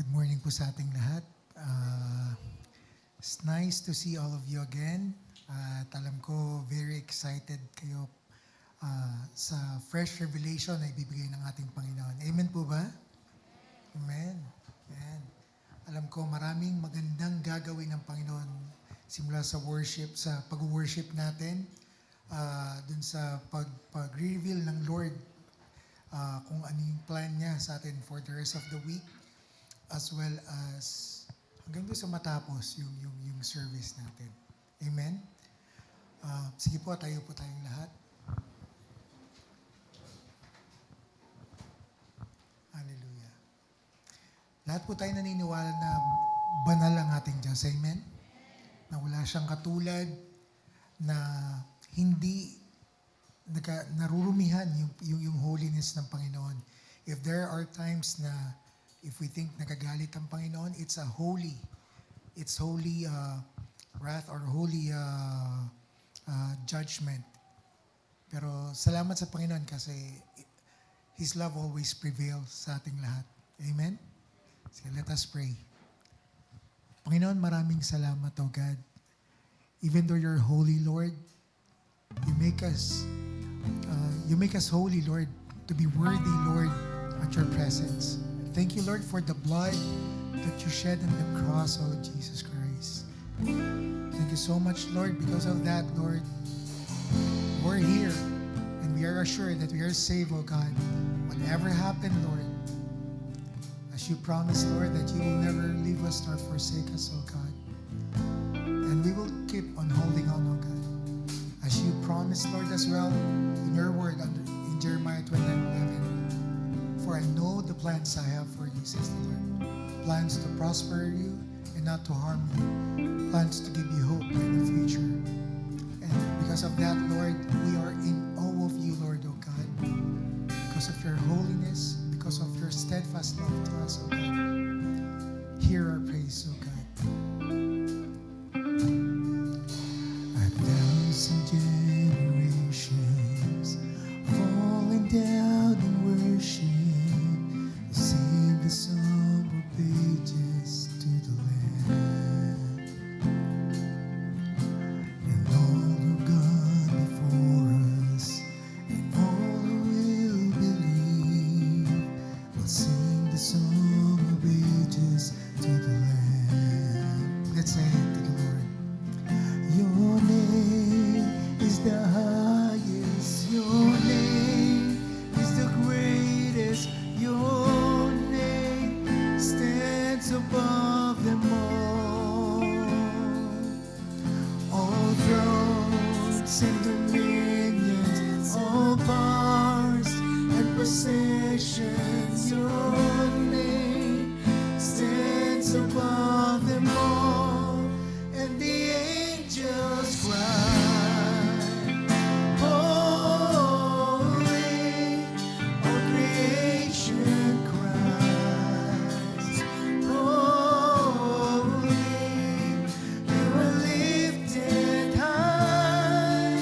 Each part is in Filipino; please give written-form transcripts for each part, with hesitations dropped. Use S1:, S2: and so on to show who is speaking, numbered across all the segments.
S1: Good morning po sa ating lahat. It's nice to see all of you again. At alam ko, very excited kayo sa fresh revelation na ibibigay ng ating Panginoon. Amen po ba? Amen. Amen. Alam ko, maraming magandang gagawin ng Panginoon simula sa worship, sa pag-worship natin, dun sa pag-reveal ng Lord kung ano yung plan niya sa atin for the rest of the week, as well as hanggang doon sa matapos yung service natin. Amen? Sige po, tayo po tayong lahat. Hallelujah. Lahat po tayo naniniwala na banal ang ating Diyos. Amen? Na wala siyang katulad, na hindi narurumihan yung holiness ng Panginoon. If there are times na if we think nagagalit ang Panginoon, it's holy wrath or holy judgment. Pero salamat sa Panginoon kasi His love always prevails sa ating lahat. Amen? So let us pray. Panginoon, maraming salamat, O God. Even though you're holy, Lord, you make us holy, Lord, to be worthy, Lord, at your presence. Thank you, Lord, for the blood that you shed on the cross, oh Jesus Christ. Thank you so much, Lord. Because of that, Lord, we're here and we are assured that we are saved, oh God. Whatever happened, Lord, as you promised, Lord, that you will never leave us nor forsake us, oh God. And we will keep on holding on, oh God. As you promised, Lord, as well, in your word in Jeremiah 29:11, for I know the plans I have for you, says the Lord. Plans to prosper you and not to harm you. Plans to give you hope in the future. And because of that, Lord, we are in awe of you, Lord, O God. Because of your holiness, because of your steadfast love to us, O God. Hear our praise, O God. A thousand generations falling down in worship, sing the song of ages to the Lamb. And all who gone before us, and all who will believe, will sing the song of ages to the Lamb. Let's say it to the Lord. Your name is the highest, your name is the greatest, your name stands above them all. All thrones and dominions, all powers and possessions, your name stands above them all. And the angels cry, holy, all creation cries, holy, you are lifted high,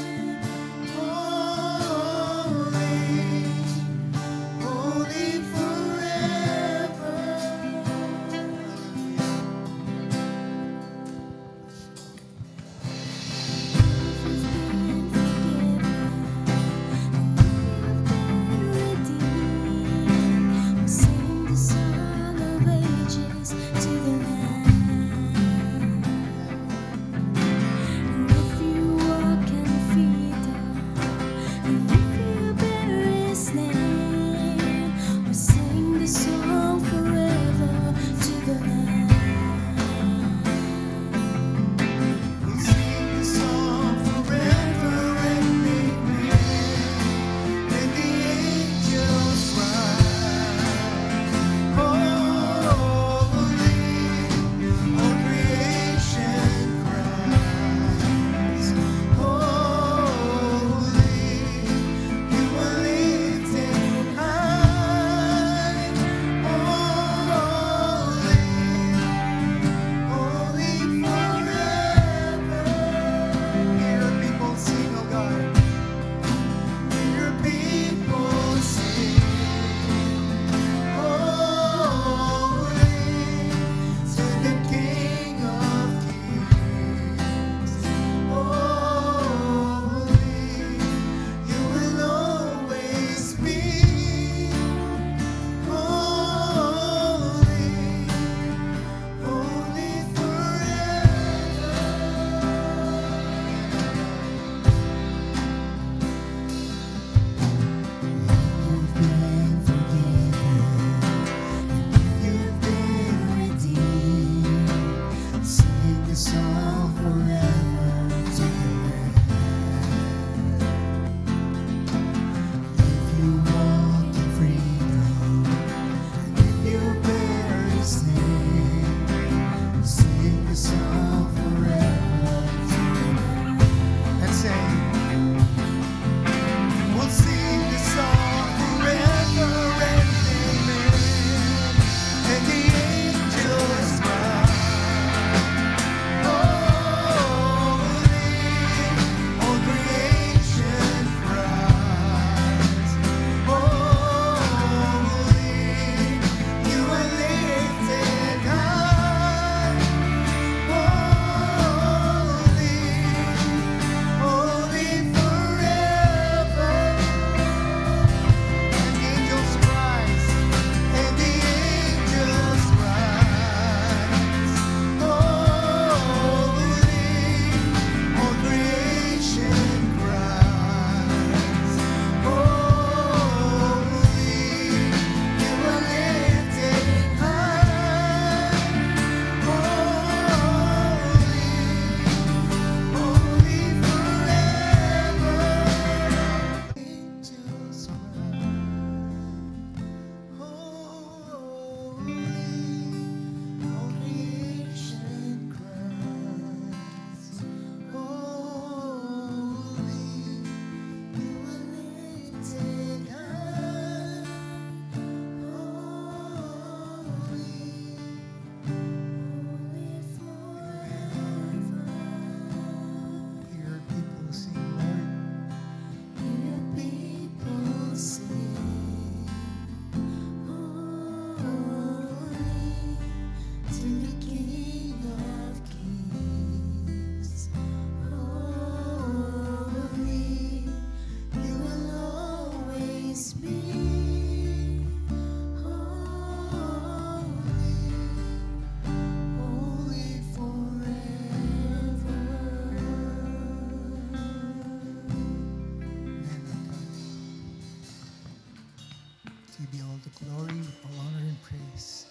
S1: you be all the glory, all honor, and praise.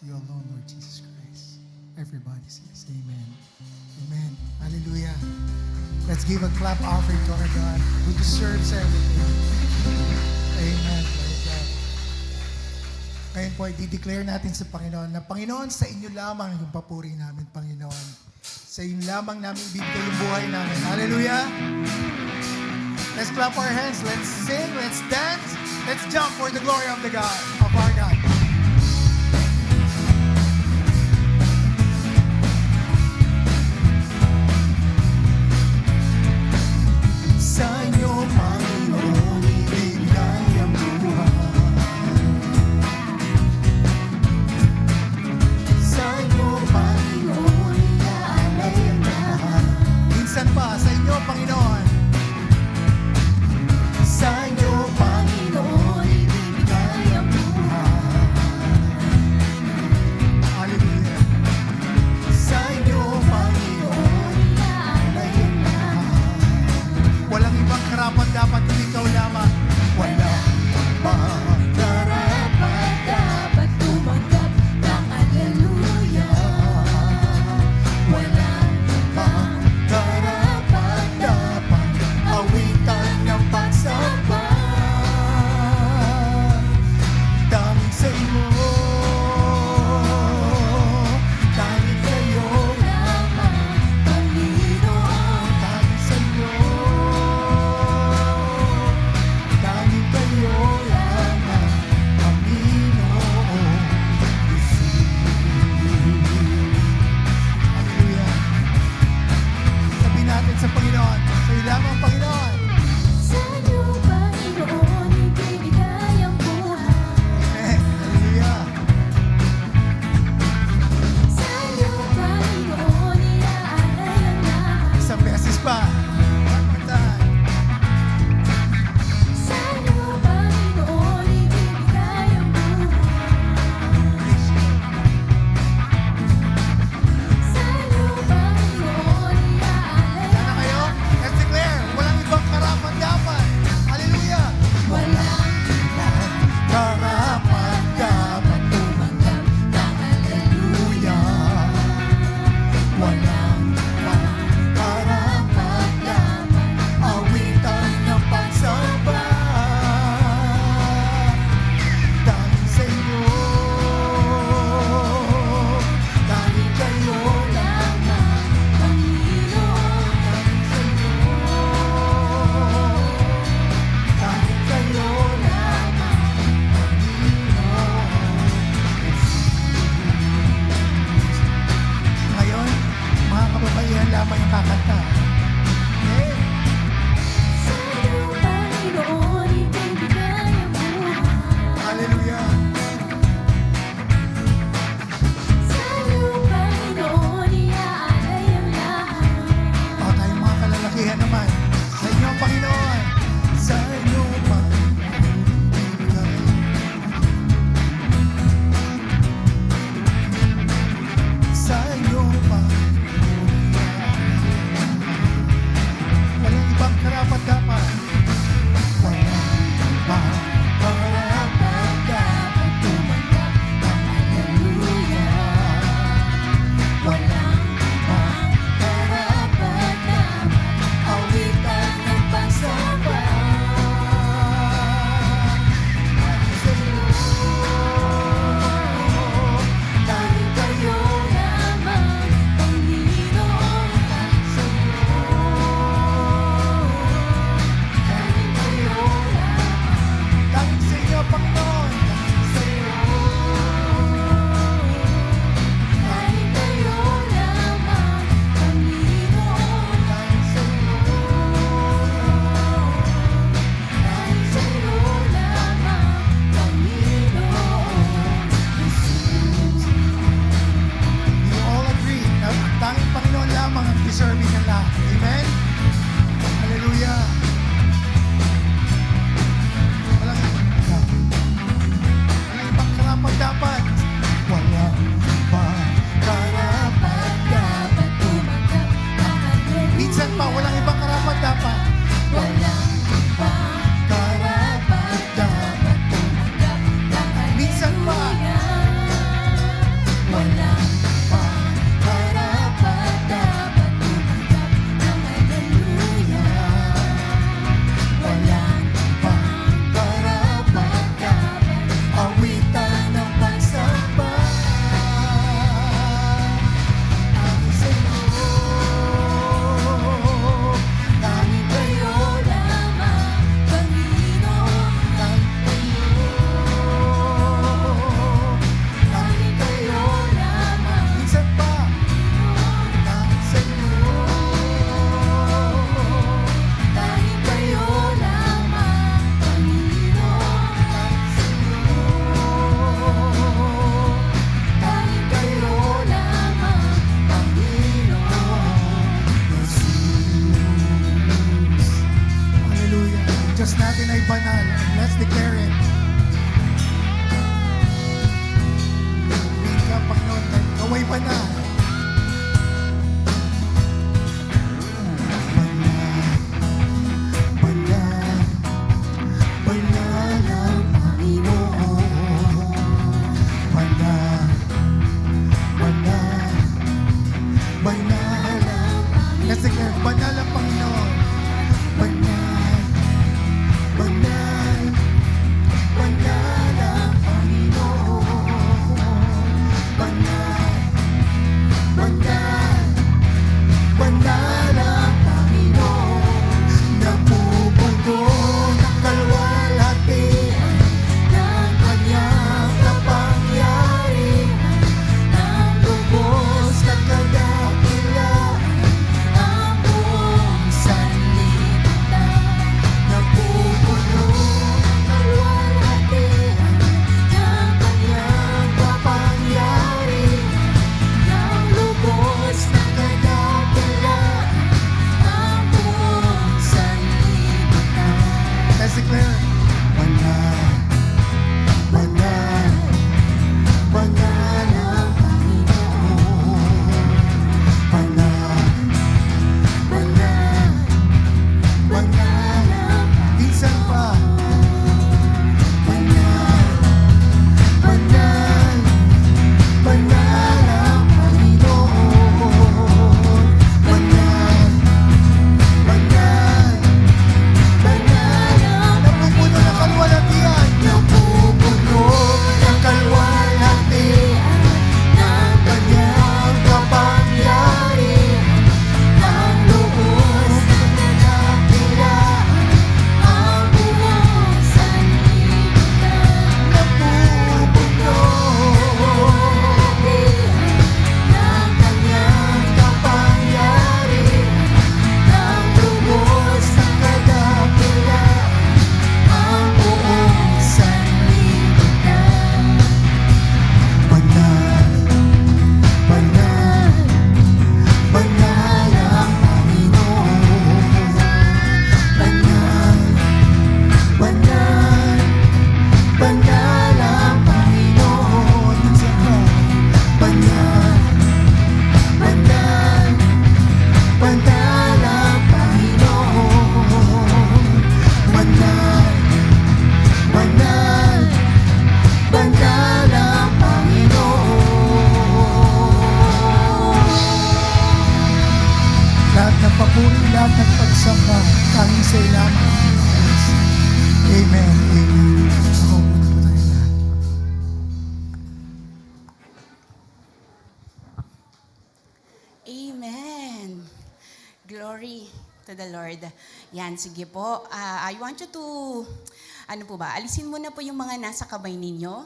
S1: To you alone, Lord Jesus Christ. Everybody says amen. Amen. Hallelujah. Let's give a clap offering to our God who deserves everything. Amen. Glory to God. Ngayon po, i-declare natin sa Panginoon na Panginoon, sa inyo lamang yung papuri namin, Panginoon. Sa inyo lamang namin ibigay yung buhay namin. Hallelujah. Let's clap our hands. Let's sing. Let's dance. Let's jump for the glory of the God, of our God. Sa inyo, Panginoon, ibigay ang buhay. Sa inyo, Panginoon, iaalay ang lahat. Minsan pa, sa inyo, Panginoon. Sa inyo, Panginoon, ibigay ang buhay. Hallelujah. Sa inyo, Panginoon, iaalay ang lahat. Walang ibang karapat dapat kung ikaw lamang. Walang ibang
S2: Karapat dapat tumanggap ng Alleluia. Walang
S1: ibang karapat dapat awitan ng pagsamba. Tanging sa iyo, tanging sa iyo
S2: lamang, Panginoon.
S1: tanging sa iyo. Diyos natin ay banal. Let's declare it. Purihin ka, Panginoon, dahil ikaw ay banal. Banal, banal ang Panginoon. Banal, banal, banal ang Panginoon. Let's declare, banal ang Panginoon. Banal, banal, banal ang Panginoon. Banal, banal, banal ang Panginoon. Napupuno ng kalwalhatian ng kanyang kapangyarihan, ng lubos na kadakilaan ang buong sanlibutan. Napupuno ng kalwalhatian ng kanyang kapangyarihan, ng lubos na kadakilaan ang buong sanlibutan. Let's declare, banal, banal, banal ang Panginoon. Banal, banal, banal ang minsan pa. Banal, banal, banal ang Panginoon. Banal, banal, banal ang napupuno ng kalwalhatian. Napupuno ng kalwalhatian ng kanyang kapangyarihan, ng lubos na kadakilaan ang buong sanlibutan. Napupuno ng kanyang kapangyarihan, ng lubos na kadakilaan ang buong sanlibutan. Banal, banal, banal ang Panginoon. Banal, banal, banal ang Panginoon. Minsan pa, banal, banal, banal ang Panginoon. Banal, banal, banal ang Panginoon. Lahat ng papuri, lahat ng pagsamba, tanging sa lamang. Amen. Amen. Ako po na po tayo lahat.
S3: Amen. Glory to the Lord. Yan, sige po. I want you to, ano po ba, alisin mo na po yung mga nasa kamay ninyo.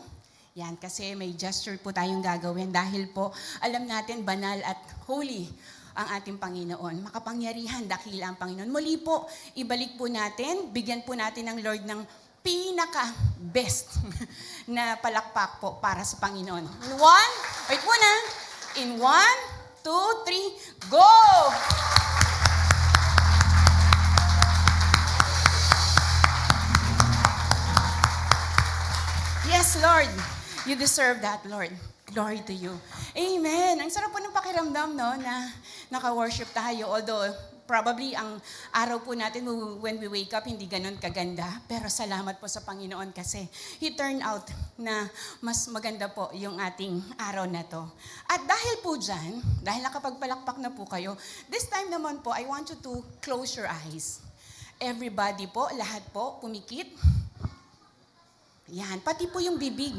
S3: Yan, kasi may gesture po tayong gagawin dahil po alam natin banal at holy ang ating Panginoon. Makapangyarihan, dakila ang Panginoon. Muli po, ibalik po natin, bigyan po natin ng Lord ng pinaka-best na palakpak po para sa Panginoon. Wait muna. In 1, 2, 3, go! Yes, Lord. You deserve that, Lord. Glory to you. Amen. Ang sarap po ng pakiramdam, no, na naka-worship tayo. Although, probably ang araw po natin when we wake up, hindi ganun kaganda. Pero salamat po sa Panginoon kasi He turned out na mas maganda po yung ating araw na to. At dahil po dyan, dahil nakapagpalakpak na po kayo, this time naman po, I want you to close your eyes. Everybody po, lahat po, pumikit. Yan, pati po yung bibig.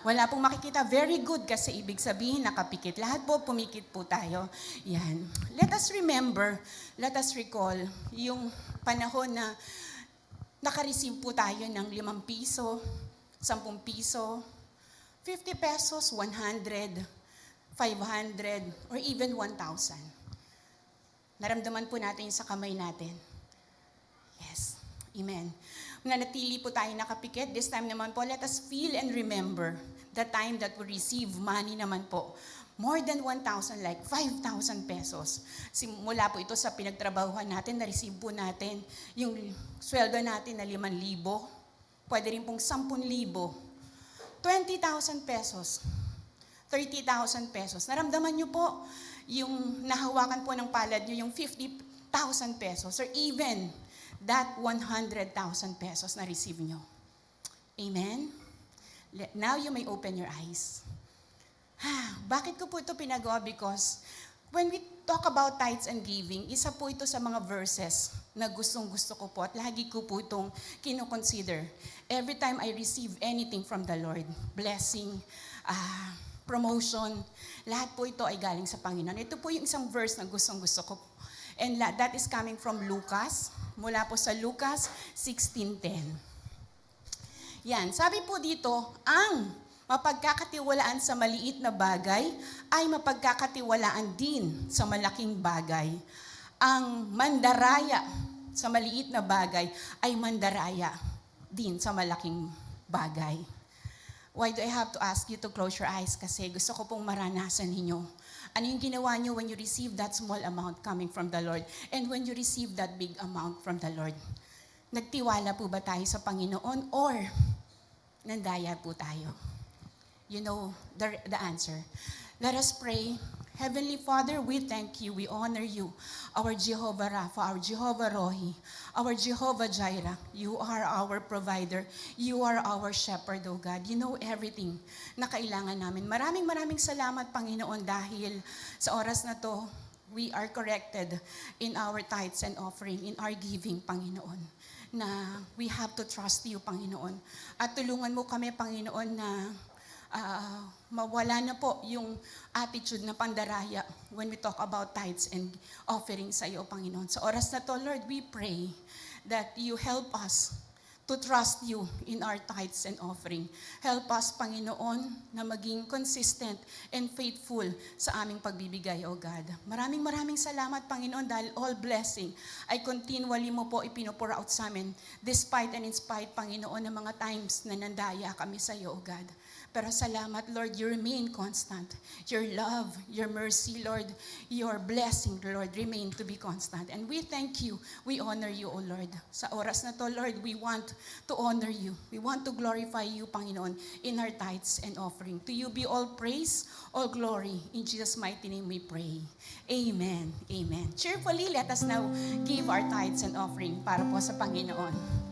S3: Wala pong makikita. Very good kasi ibig sabihin nakapikit. Lahat po pumikit po tayo. Yan. Let us remember, let us recall yung panahon na nakareceive po tayo ng 5 piso, 10 piso, 50 pesos, 100, 500, or even 1,000. Naramdaman po natin sa kamay natin. Yes. Amen. nanatili po tayo nakapikit. This time naman po, let us feel and remember the time that we receive money naman po. More than 1,000, like 5,000 pesos. Simula po ito sa pinagtrabahuhan natin, na-receive po natin yung sweldo natin na 5,000. Pwede rin pong 10,000. 20,000 pesos. 30,000 pesos. Naramdaman nyo po yung nahawakan po ng palad nyo, yung 50,000 pesos or even that 100,000 pesos na receive nyo. Amen? Now you may open your eyes. Bakit ko po ito pinagawa? Because when we talk about tithes and giving, isa po ito sa mga verses na gustong-gusto ko po at lagi ko po itong kinoconsider. Every time I receive anything from the Lord, blessing, promotion, lahat po ito ay galing sa Panginoon. Ito po yung isang verse na gustong-gusto ko. And that is coming from Lucas, mula po sa Lucas 16:10. Yan, sabi po dito, ang mapagkakatiwalaan sa maliit na bagay ay mapagkakatiwalaan din sa malaking bagay. Ang mandaraya sa maliit na bagay ay mandaraya din sa malaking bagay. Why do I have to ask you to close your eyes? Kasi gusto ko pong maranasan ninyo. Ano yung ginawa nyo when you receive that small amount coming from the Lord and when you receive that big amount from the Lord? Nagtiwala po ba tayo sa Panginoon or nandaya po tayo? You know the answer. Let us pray. Heavenly Father, we thank you, we honor you, our Jehovah Rapha, our Jehovah Rohi, our Jehovah Jireh. You are our provider. You are our shepherd, O God. You know everything na kailangan namin. Maraming salamat, Panginoon, dahil sa oras na to, we are corrected in our tithes and offering, in our giving, Panginoon, na we have to trust you, Panginoon. At tulungan mo kami, Panginoon, na mawala na po yung attitude na pandaraya when we talk about tithes and offering sa iyo, Panginoon. Sa oras na to, Lord, we pray that you help us to trust you in our tithes and offering. Help us, Panginoon, na maging consistent and faithful sa aming pagbibigay, O God. Maraming salamat, Panginoon, dahil all blessing ay continually mo po ipinupur out sa amin, despite and in spite, Panginoon, ng mga times na nandaya kami sa iyo, O God. Pero salamat, Lord, you remain constant. Your love, your mercy, Lord, your blessing, Lord, remain to be constant. And we thank you. We honor you, O Lord. Sa oras na to, Lord, we want to honor you. We want to glorify you, Panginoon, in our tithes and offering. To you be all praise, all glory. In Jesus' mighty name we pray. Amen. Amen. Cheerfully, let us now give our tithes and offering para po sa Panginoon. Amen.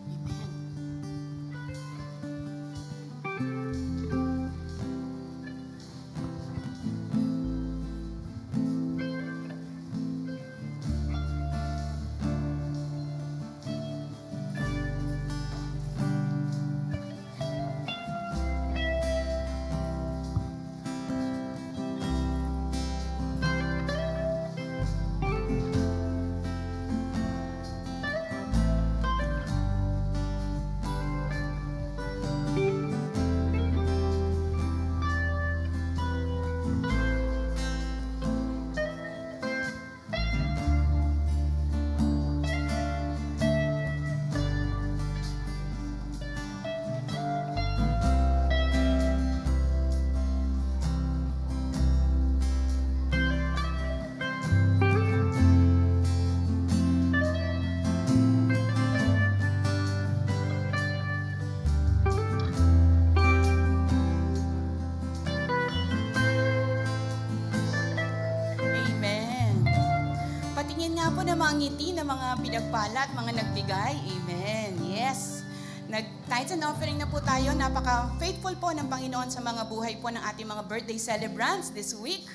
S3: po ng mga ngiti ng mga pinagpala at mga nagbigay. Amen. Yes. Nag-tithes and offering na po tayo. Napaka-faithful po ng Panginoon sa mga buhay po ng ating mga birthday celebrants this week.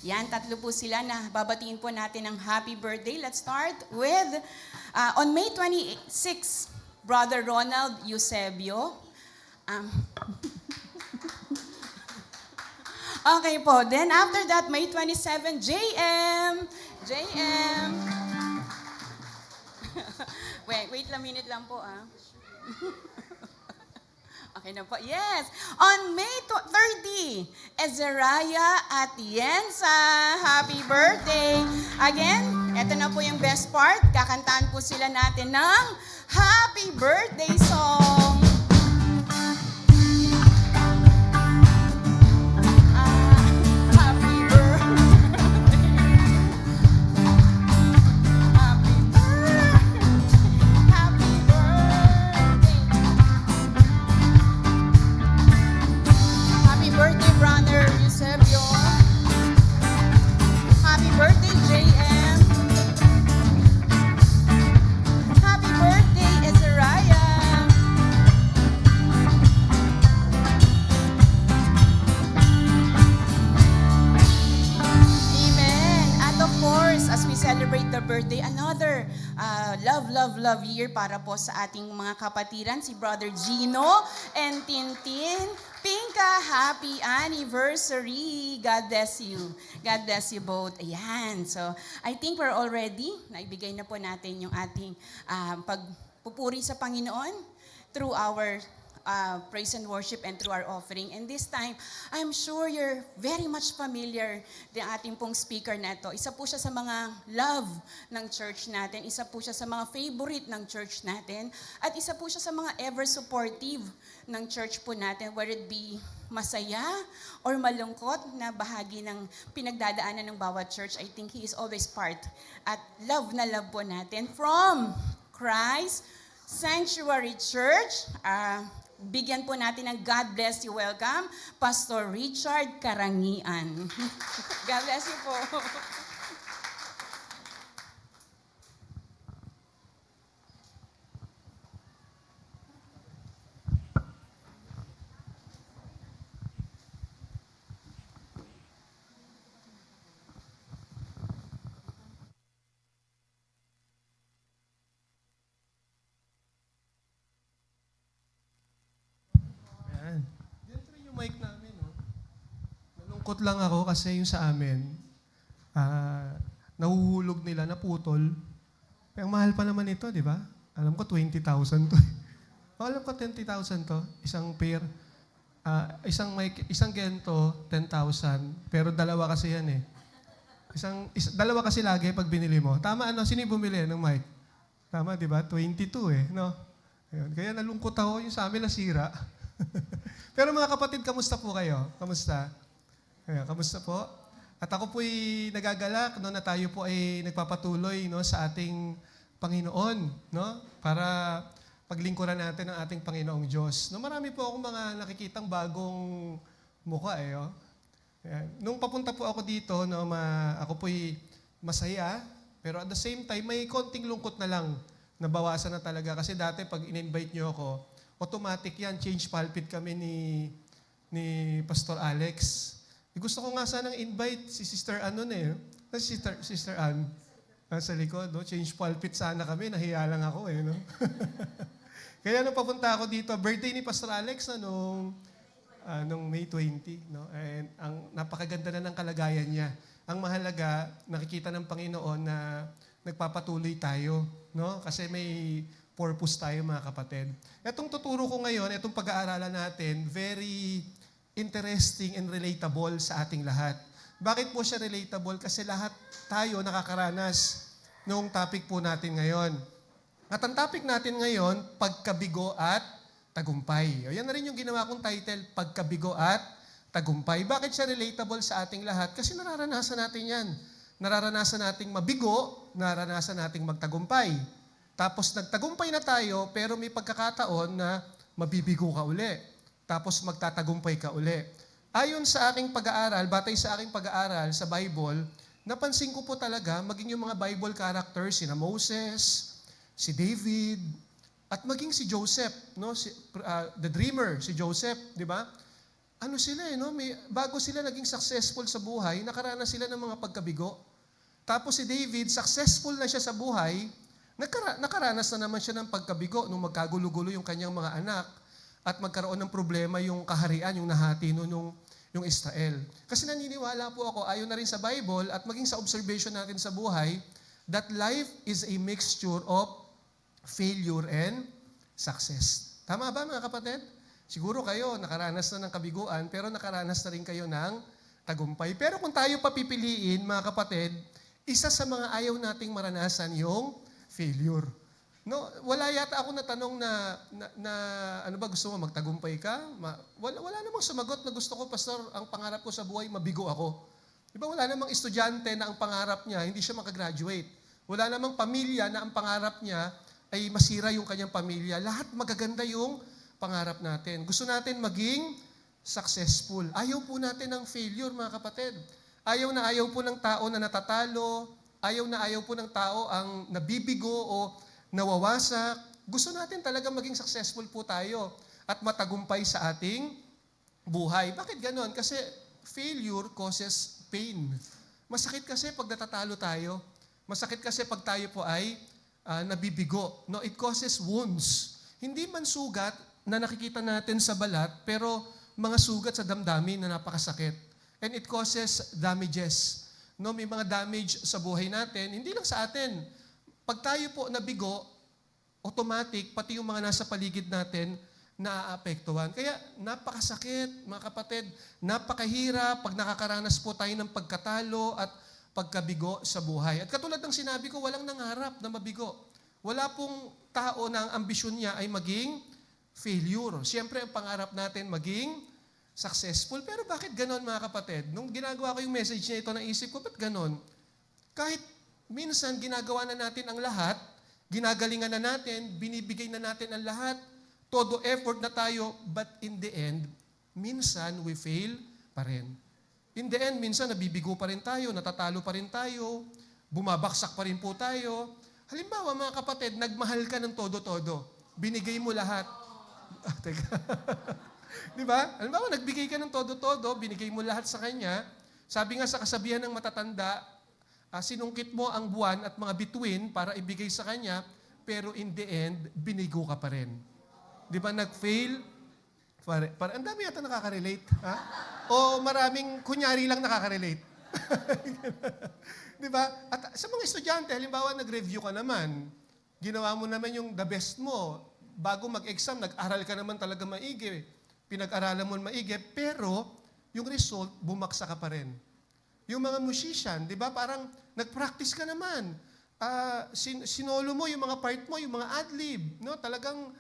S3: Yan, tatlo po sila na babatiin po natin ng happy birthday. Let's start with, on May 26, Brother Ronald Eusebio. Okay po. Then after that, May 27, JM. wait lang minute lang po Okay na po. Yes. On May 30, Ezariah Atienza. Happy birthday. Again, eto na po yung best part. Kakantaan po sila natin ng happy birthday song. love year para po sa ating mga kapatiran, si Brother Gino and Tintin. Pinka, happy anniversary! God bless you. God bless you both. Ayan. So, I think we're all ready. Naibigay na po natin yung ating pagpupuri sa Panginoon through our praise and worship and through our offering. And this time, I'm sure you're very much familiar ng ating pong speaker na ito. Isa po siya sa mga love ng church natin. Isa po siya sa mga favorite ng church natin. At isa po siya sa mga ever supportive ng church po natin, whether it be masaya or malungkot na bahagi ng pinagdadaanan ng bawat church. I think he is always part. At love na love po natin from Christ Sanctuary Church. Bigyan po natin ng God bless you. Welcome, Pastor Richard Karangian. God bless you po.
S4: Yan. Ganito rin yung mic namin, no? Nalungkot lang ako kasi yung sa amin, nahuhulog nila, naputol. Ang mahal pa naman ito, di ba? Alam ko, 20,000 to. Alam ko, 20,000 to. Isang pair. Isang gento, 10,000. Pero dalawa kasi yan eh. Dalawa kasi lagi pag binili mo. Tama, ano? Sino yung bumili ng mic? Tama, di ba? 22 eh, no? Ayun. Kaya nalungkot ako, yung sa amin nasira. Pero mga kapatid, kamusta po kayo? Kamusta? Ayan, kamusta po? At ako po'y nagagalak no, na tayo po ay nagpapatuloy no, sa ating Panginoon, no? Para paglingkuran natin ang ating Panginoong Diyos. No, marami po akong mga nakikitang bagong mukha eh. Oh. Ayan. Nung papunta po ako dito, no, ako po'y masaya, pero at the same time, may konting lungkot na lang. Nabawasan na talaga. Kasi dati pag in-invite nyo ako, automatic yan, change pulpit kami ni Pastor Alex. Gusto ko nga sanang invite si Sister Ann nun eh. Sister Ann. Sa likod, no? Change pulpit sana kami, nahiya lang ako eh. No? Kaya nung papunta ako dito, birthday ni Pastor Alex na nung May 20. No? And ang napakaganda na ng kalagayan niya. Ang mahalaga, nakikita ng Panginoon na nagpapatuloy tayo. No? Kasi may purpose tayo mga kapatid. Itong tuturo ko ngayon, itong pag-aaralan natin, very interesting and relatable sa ating lahat. Bakit po siya relatable? Kasi lahat tayo nakakaranas noong topic po natin ngayon. At ang topic natin ngayon, pagkabigo at tagumpay. O, yan na rin yung ginawa kong title, pagkabigo at tagumpay. Bakit siya relatable sa ating lahat? Kasi nararanasan natin yan. Nararanasan nating mabigo, nararanasan nating magtagumpay. Tapos nagtagumpay na tayo, pero may pagkakataon na mabibigo ka uli. Tapos magtatagumpay ka uli. Ayon sa aking pag-aaral, batay sa aking pag-aaral sa Bible, napansin ko po talaga, maging yung mga Bible characters, sina Moses, si David, at maging si Joseph, no? The dreamer, si Joseph, di ba? Ano sila no? Bago sila naging successful sa buhay, nakaranas sila ng mga pagkabigo. Tapos si David, successful na siya sa buhay, nakaranas na naman siya ng pagkabigo nung magkagulo-gulo yung kanyang mga anak at magkaroon ng problema yung kaharian, yung nahati yung Israel. Kasi naniniwala po ako, ayon na rin sa Bible at maging sa observation natin sa buhay, that life is a mixture of failure and success. Tama ba mga kapatid? Siguro kayo nakaranas na ng kabiguan, pero nakaranas na rin kayo ng tagumpay. Pero kung tayo papipiliin, mga kapatid, isa sa mga ayaw nating maranasan yung failure. No, wala yata ako na tanong na ano ba gusto mo, magtagumpay ka? Wala namang sumagot na gusto ko, Pastor, ang pangarap ko sa buhay, mabigo ako. Di ba wala namang estudyante na ang pangarap niya, hindi siya makagraduate. Wala namang pamilya na ang pangarap niya ay masira yung kanyang pamilya. Lahat magaganda yung pangarap natin. Gusto natin maging successful. Ayaw po natin ng failure, mga kapatid. Ayaw po ng tao na natatalo. Ayaw po ng tao ang nabibigo o nawawasak. Gusto natin talaga maging successful po tayo at matagumpay sa ating buhay. Bakit ganon? Kasi failure causes pain. Masakit kasi pag natatalo tayo. Masakit kasi pag tayo po ay nabibigo. No, it causes wounds. Hindi man sugat na nakikita natin sa balat, pero mga sugat sa damdamin na napakasakit. And it causes damages. No, may mga damage sa buhay natin, hindi lang sa atin. Pag tayo po nabigo, automatic, pati yung mga nasa paligid natin, naaapektuhan. Kaya napakasakit, mga kapatid, napakahirap pag nakakaranas po tayo ng pagkatalo at pagkabigo sa buhay. At katulad ng sinabi ko, walang nangarap na mabigo. Wala pong tao na ang ambisyon niya ay maging failure. Siyempre, ang pangarap natin maging successful. Pero bakit ganon, mga kapatid? Nung ginagawa ko yung message na ito, naisip ko, ba't ganon? Kahit minsan ginagawa na natin ang lahat, ginagalingan na natin, binibigay na natin ang lahat, todo effort na tayo, but in the end, minsan we fail pa rin. In the end, minsan nabibigo pa rin tayo, natatalo pa rin tayo, bumabaksak pa rin po tayo. Halimbawa, mga kapatid, nagmahal ka ng todo-todo. Binigay mo lahat. Teka. Di ba? Halimbawa, nagbigay ka ng todo-todo, binigay mo lahat sa kanya. Sabi nga sa kasabihan ng matatanda, sinungkit mo ang buwan at mga bituin para ibigay sa kanya, pero in the end, binigo ka pa rin. Di ba, nag-fail? Ang dami yata nakaka-relate. Ha? O maraming kunyari lang nakaka-relate. Di ba? At sa mga estudyante, halimbawa, nag-review ka naman. Ginawa mo naman yung the best mo. Bago mag-exam, nag-aral ka naman talaga maigi. Pinag-aralan mo maigi, pero yung result, bumaksa ka pa rin. Yung mga musician, di ba, parang nag-practice ka naman. Sinolo mo yung mga part mo, yung mga ad-lib. No? Talagang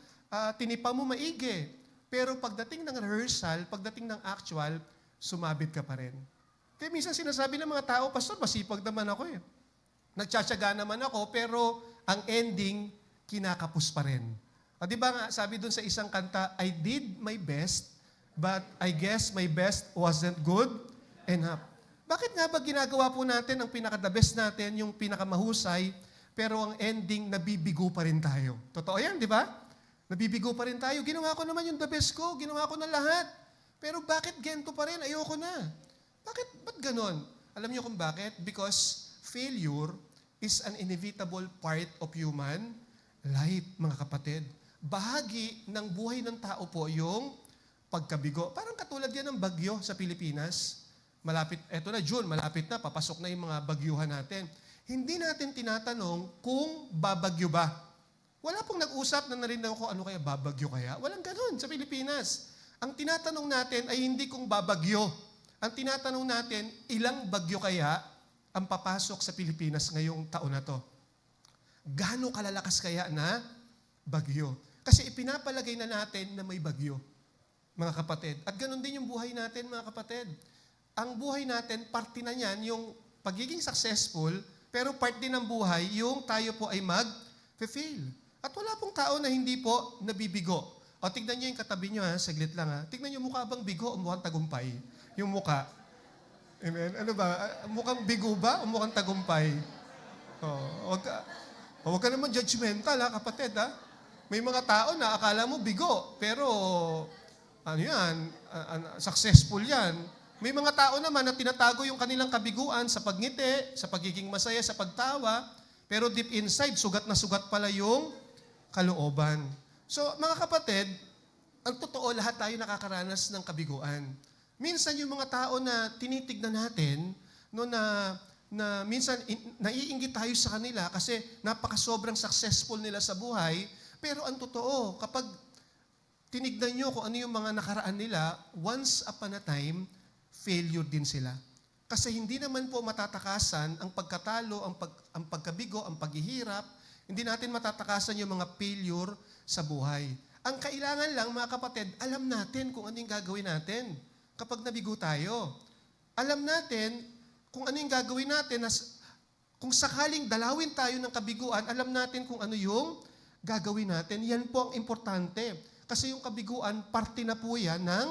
S4: tinipa mo maigi. Pero pagdating ng rehearsal, pagdating ng actual, sumabit ka pa rin. Kaya minsan sinasabi ng mga tao, Pastor, masipag naman ako eh. Nagtsatsaga naman ako, pero ang ending, kinakapos pa rin. Di ba nga, sabi dun sa isang kanta, I did my best, but I guess my best wasn't good enough. Bakit nga ba ginagawa po natin ang pinaka-the best natin, yung pinakamahusay, pero ang ending, nabibigo pa rin tayo? Totoo yan, di ba? Nabibigo pa rin tayo. Ginawa ko naman yung the best ko. Ginawa ko na lahat. Pero bakit gento pa rin? Ayoko na. Ba't ganon? Alam niyo kung bakit? Because failure is an inevitable part of human life, mga kapatid. Bahagi ng buhay ng tao po yung pagkabigo. Parang katulad yan ng bagyo sa Pilipinas. Malapit, eto na June, malapit na, papasok na yung mga bagyuhan natin. Hindi natin tinatanong kung babagyo ba. Wala pong nag-usap na narinig ko ano kaya babagyo kaya. Walang ganun sa Pilipinas. Ang tinatanong natin ay hindi kung babagyo. Ang tinatanong natin, ilang bagyo kaya ang papasok sa Pilipinas ngayong taon na to? Gaano kalalakas kaya na bagyo? Kasi ipinapalagay na natin na may bagyo, mga kapatid. At ganun din yung buhay natin, mga kapatid. Ang buhay natin, parte na niyan, yung pagiging successful, pero part din ng buhay, yung tayo po ay mag-fail. At wala pong tao na hindi po nabibigo. O tignan niyo yung katabi niyo, saglit lang ha. Tignan niyo mukha bang bigo o mukhang tagumpay? Yung mukha. Amen? Ano ba? Mukhang bigo ba o mukhang tagumpay? Huwag ka naman judgmental ha, kapatid ha. May mga tao na akala mo bigo, pero successful yan. May mga tao naman na tinatago yung kanilang kabiguan sa pagngiti, sa pagiging masaya, sa pagtawa, pero deep inside, sugat na sugat pala yung kalooban. So, mga kapatid, ang totoo, lahat tayo nakakaranas ng kabiguan. Minsan yung mga tao na tinitignan natin, no, na minsan naiinggit tayo sa kanila kasi napakasobrang successful nila sa buhay, pero ang totoo, kapag tinignan nyo kung ano yung mga nakaraan nila, once upon a time, failure din sila. Kasi hindi naman po matatakasan ang pagkatalo, ang pagkabigo, ang paghihirap. Hindi natin matatakasan yung mga failure sa buhay. Ang kailangan lang, mga kapatid, alam natin kung ano yung gagawin natin kapag nabigo tayo. Alam natin kung ano yung gagawin natin. Kung sakaling dalawin tayo ng kabiguan, alam natin kung ano yung gagawin natin. Yan po ang importante. Kasi yung kabiguan, parte na po yan ng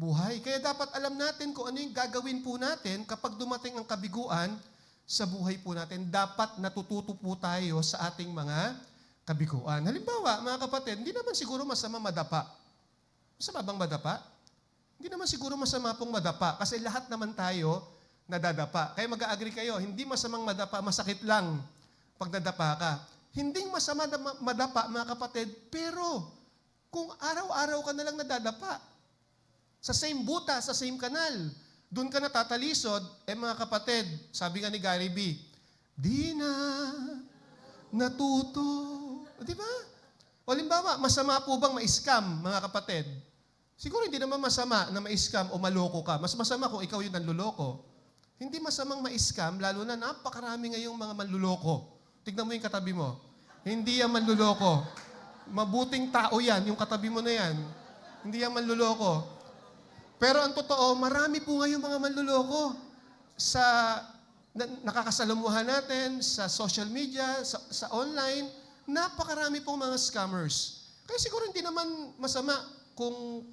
S4: buhay. Kaya dapat alam natin kung ano yung gagawin po natin kapag dumating ang kabiguan sa buhay po natin. Dapat natututo po tayo sa ating mga kabiguan. Halimbawa, mga kapatid, hindi naman siguro masama madapa. Masama bang madapa? Hindi naman siguro masama pong madapa kasi lahat naman tayo nadadapa. Kaya mag-agree kayo, hindi masamang madapa, masakit lang pag nadapa ka. Hindi masama na madapa, mga kapatid, pero kung araw-araw ka na lang nadadapa, sa same buta, sa same kanal, doon ka natatalisod, mga kapatid, sabi nga ni Gary B, di na natuto. Di ba? O limbawa, masama po bang ma-scam, mga kapatid? Siguro hindi naman masama na ma-scam o maloko ka. Mas masama kung ikaw yung nanluloko. Hindi masamang ma-scam, lalo na napakarami ngayong mga manluloko. Tignan mo yung katabi mo. Hindi yan manluloko. Mabuting tao yan, yung katabi mo na yan. Hindi yan manluloko. Pero ang totoo, marami po ngayong mga manluloko sa nakakasalamuhan natin, sa social media, sa online. Napakarami pong mga scammers. Kaya siguro hindi naman masama kung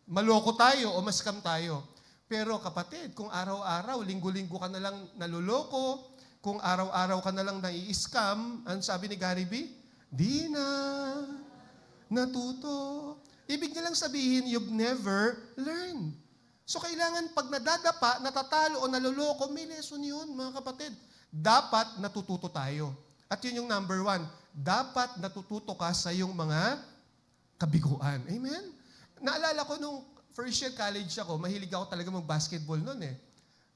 S4: maloko tayo o mascam tayo. Pero kapatid, kung araw-araw, linggo-linggo ka na lang naluloko, kung araw-araw ka na lang nai-scam, ang sabi ni Gary B, di na natuto. Ibig nilang sabihin, you've never learned. So kailangan pag nadadapa, natatalo o naluloko, may lesson yun, mga kapatid. Dapat natututo tayo. At yun yung number 1. Dapat natututo ka sa iyong mga kabiguan. Amen? Naalala ko nung first year college ako, mahilig ako talaga mag-basketball noon eh.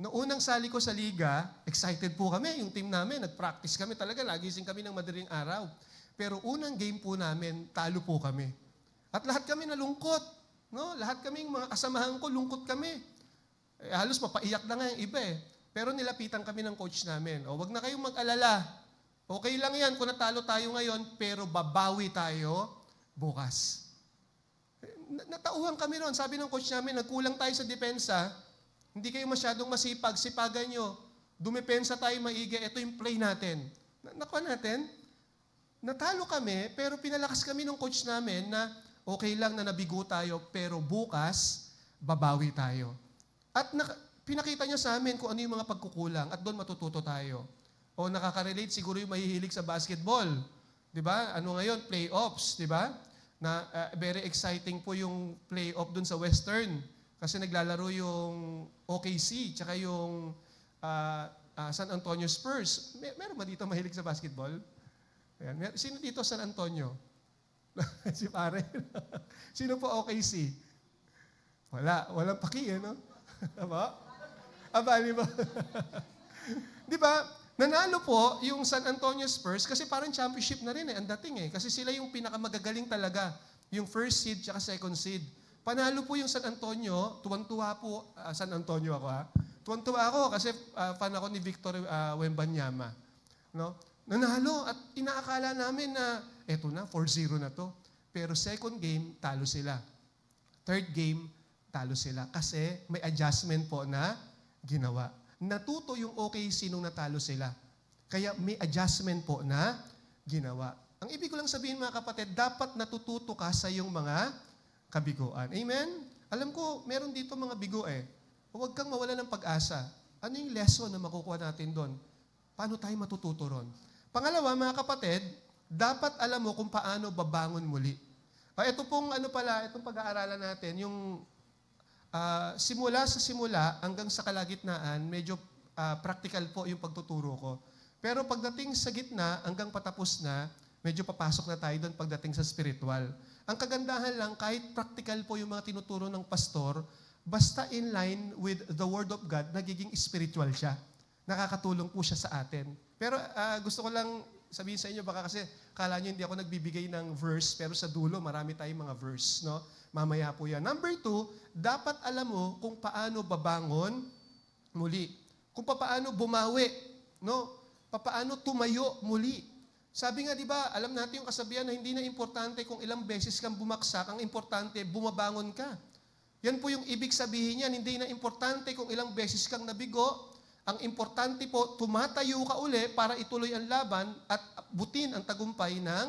S4: Noong unang sali ko sa liga, excited po kami, yung team namin, nag-practice kami talaga, nagising kami ng madaling araw. Pero unang game po namin, talo po kami. At lahat kami nalungkot. No? Lahat kaming mga kasamahan ko, lungkot kami. Halos mapaiyak na nga yung iba eh. Pero nilapitan kami ng coach namin. O, wag na kayong mag-alala. Okay lang yan kung natalo tayo ngayon, pero babawi tayo bukas. Natauhan kami ron. Sabi ng coach namin, nagkulang tayo sa depensa, hindi kayo masyadong masipag, sipagan nyo. Dumepensa tayo maigi, ito yung play natin. Nakuha natin, natalo kami, pero pinalakas kami ng coach namin na okay lang na nabigo tayo, pero bukas, babawi tayo. At pinakita niya sa amin kung ano yung mga pagkukulang at doon matututo tayo. O nakaka-relate siguro yung mahihilig sa basketball. 'Di ba? Ano ngayon? Playoffs, 'di ba? Na very exciting po yung playoff dun sa Western kasi naglalaro yung OKC tsaka yung San Antonio Spurs. Meron ba dito mahilig sa basketball? Ayan. Sino dito San Antonio? Si pare. Sino po OKC? Walang paki, no? Aba? Abali ba? 'Di ba? Nanalo po yung San Antonio Spurs kasi parang championship na rin ang dating eh. Kasi sila yung pinakamagagaling talaga. Yung first seed tsaka second seed. Panalo po yung San Antonio. Tuwan-tuwa po, San Antonio ako ha. Tuwan-tuwa ako kasi fan ako ni Victor Wembanyama. No? Nanalo at inaakala namin na eto na, 4-0 na to. Pero second game, talo sila. Third game, talo sila. Kasi may adjustment po na ginawa. Natuto yung OKC nung natalo sila. Kaya may adjustment po na ginawa. Ang ibig ko lang sabihin mga kapatid, dapat natututo ka sa iyong mga kabiguan. Amen? Alam ko, meron dito mga bigo eh. Huwag kang mawala ng pag-asa. Ano yung lesson na makukuha natin doon? Paano tayo matututo ron? Pangalawa, mga kapatid, dapat alam mo kung paano babangon muli. Ito pong itong pag-aaralan natin, yung simula sa simula hanggang sa kalagitnaan, medyo practical po yung pagtuturo ko. Pero pagdating sa gitna, hanggang patapos na, medyo papasok na tayo doon pagdating sa spiritual. Ang kagandahan lang, kahit practical po yung mga tinuturo ng pastor, basta in line with the Word of God, nagiging spiritual siya. Nakakatulong po siya sa atin. Pero gusto ko lang sabihin sa inyo, baka kasi kala nyo hindi ako nagbibigay ng verse, pero sa dulo, marami tayong mga verse. No? Mamaya po yan. Number 2, dapat alam mo kung paano babangon muli. Kung paano bumawi. No? Paano tumayo muli. Sabi nga, di ba, alam natin yung kasabihan na hindi na importante kung ilang beses kang bumaksak, ang importante, bumabangon ka. Yan po yung ibig sabihin niyan. Hindi na importante kung ilang beses kang nabigo. Ang importante po, tumatayo ka uli para ituloy ang laban at butin ang tagumpay ng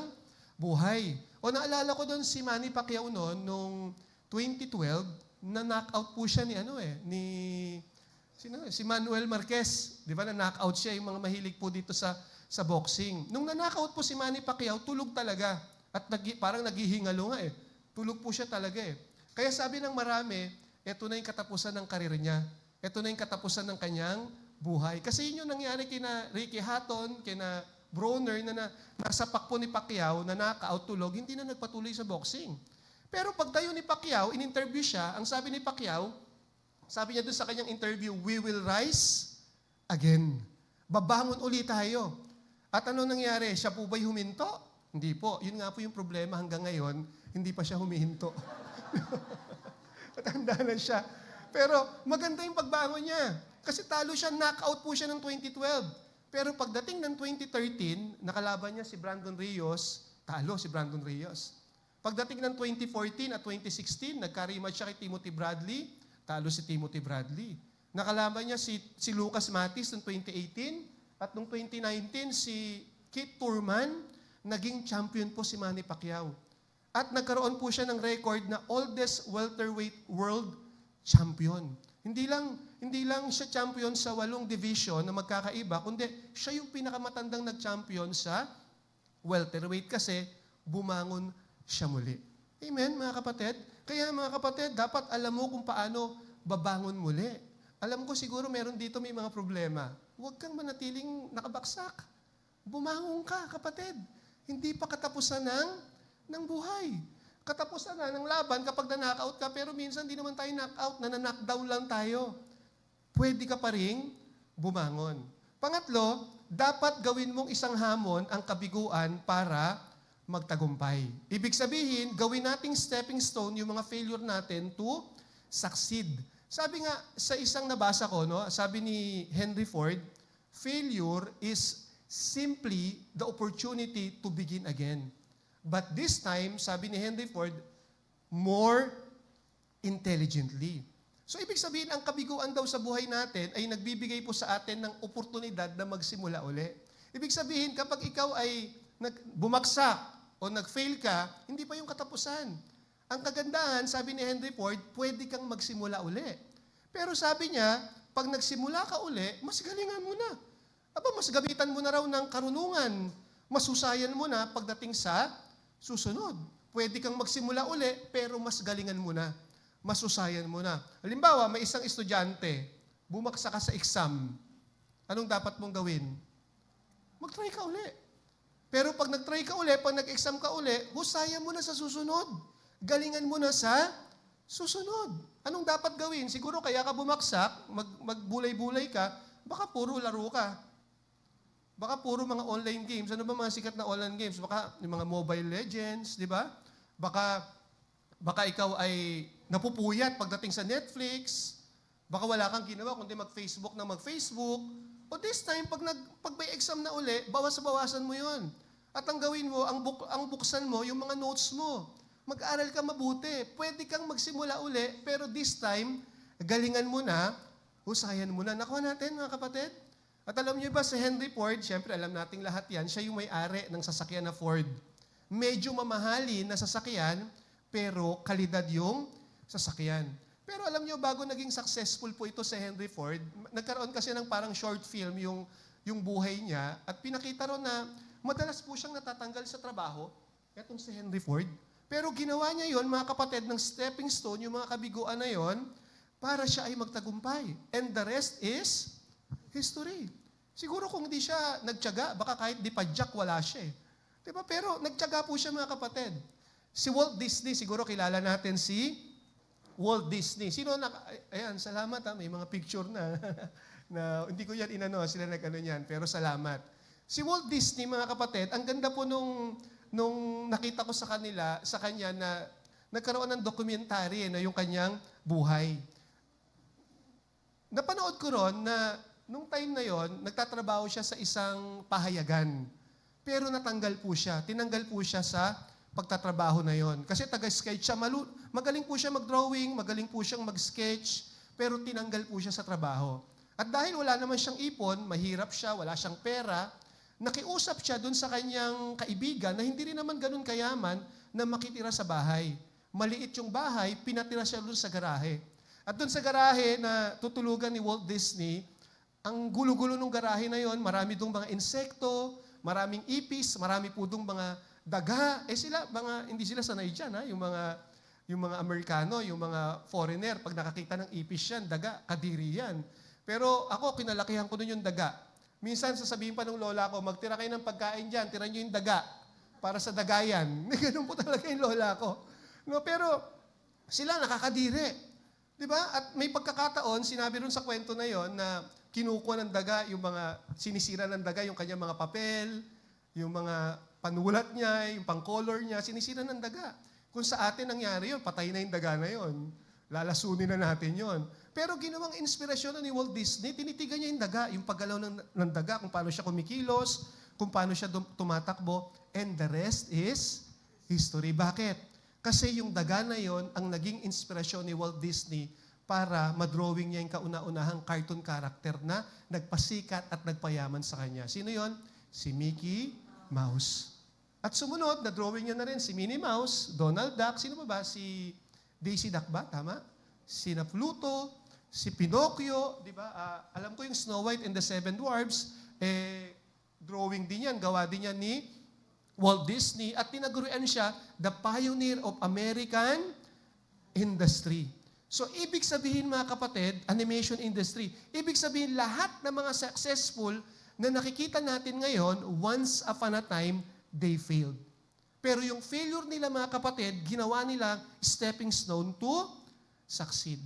S4: buhay. O naalala ko doon si Manny Pacquiao noon, noong 2012, na-knockout po siya si Manuel Marquez. Di ba, na-knockout siya, yung mga mahilig po dito sa boxing. Nung na-knockout po si Manny Pacquiao, tulog talaga. At parang naghihingalo nga eh. Tulog po siya talaga eh. Kaya sabi ng marami, eto na yung katapusan ng karir niya. Ito na yung katapusan ng kanyang buhay. Kasi yun yung nangyari kina Ricky Hatton, kina Broner nasa pakpo ni Pacquiao na knockout tulog, hindi na nagpatuloy sa boxing. Pero pag tayo ni Pacquiao, in-interview siya, ang sabi ni Pacquiao, sabi niya doon sa kanyang interview, we will rise again. Babangon ulit tayo. At ano nangyari? Siya po ba'y huminto? Hindi po. Yun nga po yung problema hanggang ngayon, hindi pa siya humihinto. Matanda na siya. Pero maganda yung pagbangon niya. Kasi talo siya, knockout po siya ng 2012. Pero pagdating ng 2013, nakalaban niya si Brandon Rios, talo si Brandon Rios. Pagdating ng 2014 at 2016, nagka-rematch siya kay Timothy Bradley, talo si Timothy Bradley. Nakalaban niya si Lucas Matis noong 2018 at noong 2019 si Keith Thurman, naging champion po si Manny Pacquiao. At nagkaroon po siya ng record na oldest welterweight world champion. Hindi lang siya champion sa 8 division na magkakaiba, kundi siya yung pinakamatandang nag-champion sa welterweight kasi bumangon siya muli. Amen, mga kapatid? Kaya mga kapatid, dapat alam mo kung paano babangon muli. Alam ko siguro meron dito may mga problema. Huwag kang manatiling nakabaksak. Bumangon ka, kapatid. Hindi pa katapusan ng buhay. Katapusan na ng laban kapag na-knockout ka, pero minsan di naman tayo knockout, na-knockdown lang tayo. Pwede ka pa rin bumangon. Pangatlo, dapat gawin mong isang hamon ang kabiguan para magtagumpay. Ibig sabihin, gawin nating stepping stone yung mga failure natin to succeed. Sabi nga, sa isang nabasa ko, no, sabi ni Henry Ford, failure is simply the opportunity to begin again. But this time, sabi ni Henry Ford, more intelligently. So, ibig sabihin, ang kabiguan daw sa buhay natin ay nagbibigay po sa atin ng oportunidad na magsimula uli. Ibig sabihin, kapag ikaw ay bumagsak o nag-fail ka, hindi pa yung katapusan. Ang kagandahan, sabi ni Henry Ford, pwede kang magsimula uli. Pero sabi niya, pag nagsimula ka uli, mas galingan mo na. Aba, mas gamitan mo na raw ng karunungan. Mas husayan mo na pagdating sa susunod. Pwede kang magsimula uli, pero mas galingan mo na. Mas husayan mo na. Halimbawa, may isang estudyante, bumaksa ka sa exam. Anong dapat mong gawin? Mag-try ka uli. Pero pag nag-try ka uli, pag nag-exam ka uli, husayan mo na sa susunod. Galingan mo na sa susunod. Anong dapat gawin? Siguro kaya ka bumaksak, magbulay-bulay ka, baka puro laro ka. Baka puro mga online games. Ano ba mga sikat na online games? Baka yung mga Mobile Legends, di ba? Baka ikaw ay napupuyat pagdating sa Netflix. Baka wala kang ginawa kundi mag-Facebook na mag-Facebook. O this time, pag may exam na uli, bawas-bawasan mo yon. At ang gawin mo, ang buksan mo, yung mga notes mo. Mag-aral ka mabuti. Pwede kang magsimula uli, pero this time, galingan mo na, husayan mo na. Nakuha natin, mga kapatid. At alam niyo ba, si Henry Ford, siyempre alam nating lahat yan, siya yung may-ari ng sasakyan na Ford. Medyo mamahalin na sasakyan, pero kalidad yung sasakyan. Pero alam niyo, bago naging successful po ito si Henry Ford, nagkaroon kasi ng parang short film yung buhay niya, at pinakita ron na madalas po siyang natatanggal sa trabaho, etong si Henry Ford. Pero ginawa niya yon, mga kapatid, ng stepping stone, yung mga kabiguan na yon, para siya ay magtagumpay. And the rest is history. Siguro kung hindi siya nagtiyaga, baka kahit di padyak, wala siya eh. Diba? Pero nagtiyaga po siya, mga kapatid. Si Walt Disney, siguro kilala natin si Walt Disney. Ayan, salamat ha, may mga picture na, na hindi ko yan inano, sila nag-ano yan, pero salamat. Si Walt Disney, mga kapatid, ang ganda po nung nakita ko sa kanya na nagkaroon ng dokumentary na yung kanyang buhay. Napanood ko ron na nung time na yon, nagtatrabaho siya sa isang pahayagan. Pero natanggal po siya. Tinanggal po siya sa pagtatrabaho na yon. Kasi taga-sketch siya. Magaling po siya mag-drawing, magaling po siyang mag-sketch, pero tinanggal po siya sa trabaho. At dahil wala naman siyang ipon, mahirap siya, wala siyang pera, nakiusap siya dun sa kanyang kaibigan na hindi rin naman ganun kayaman na makitira sa bahay. Maliit yung bahay, pinatira siya dun sa garahe. At dun sa garahe na tutulugan ni Walt Disney, ang gulo-gulo ng garahe na yon, marami dong mga insekto, maraming ipis, marami po dong mga daga. Hindi sila sanay dyan, ha? Yung mga Amerikano, yung mga foreigner, pag nakakita ng ipis yan, daga, kadiri yan. Pero ako, kinalakihan ko nun yung daga. Minsan sasabihin pa ng lola ko, magtira kayo ng pagkain dyan, tira nyo yung daga para sa dagayan. Ganun po talaga yung lola ko. No, pero sila nakakadiri. Di ba? At may pagkakataon, sinabi rin sa kwento na yon na kinukuha ng daga, yung mga sinisira ng daga, yung kanyang mga papel, yung mga panulat niya, yung pang-color niya, sinisira ng daga. Kung sa atin nangyari yun, patay na yung daga na yon. Lalasunin na natin yon. Pero ginawang inspirasyon ni Walt Disney, tinitigan niya yung daga, yung paggalaw ng daga, kung paano siya kumikilos, kung paano siya tumatakbo, and the rest is history. Bakit? Kasi yung daga na yon ang naging inspirasyon ni Walt Disney para madrawing niya yung kauna-unahang cartoon character na nagpasikat at nagpayaman sa kanya. Sino yon? Si Mickey Mouse. At sumunod, na-drawing niya na rin si Minnie Mouse, Donald Duck, sino ba? Si Daisy Duck ba? Tama? Si na Pluto, si Pinocchio, di ba? Alam ko yung Snow White and the Seven Dwarfs, drawing din yan, gawa din yan ni Walt Disney, at tinaguruan siya, the pioneer of American industry. So, ibig sabihin mga kapatid, animation industry, ibig sabihin lahat ng mga successful na nakikita natin ngayon, once upon a time, they failed. Pero yung failure nila mga kapatid, ginawa nila stepping stone to succeed.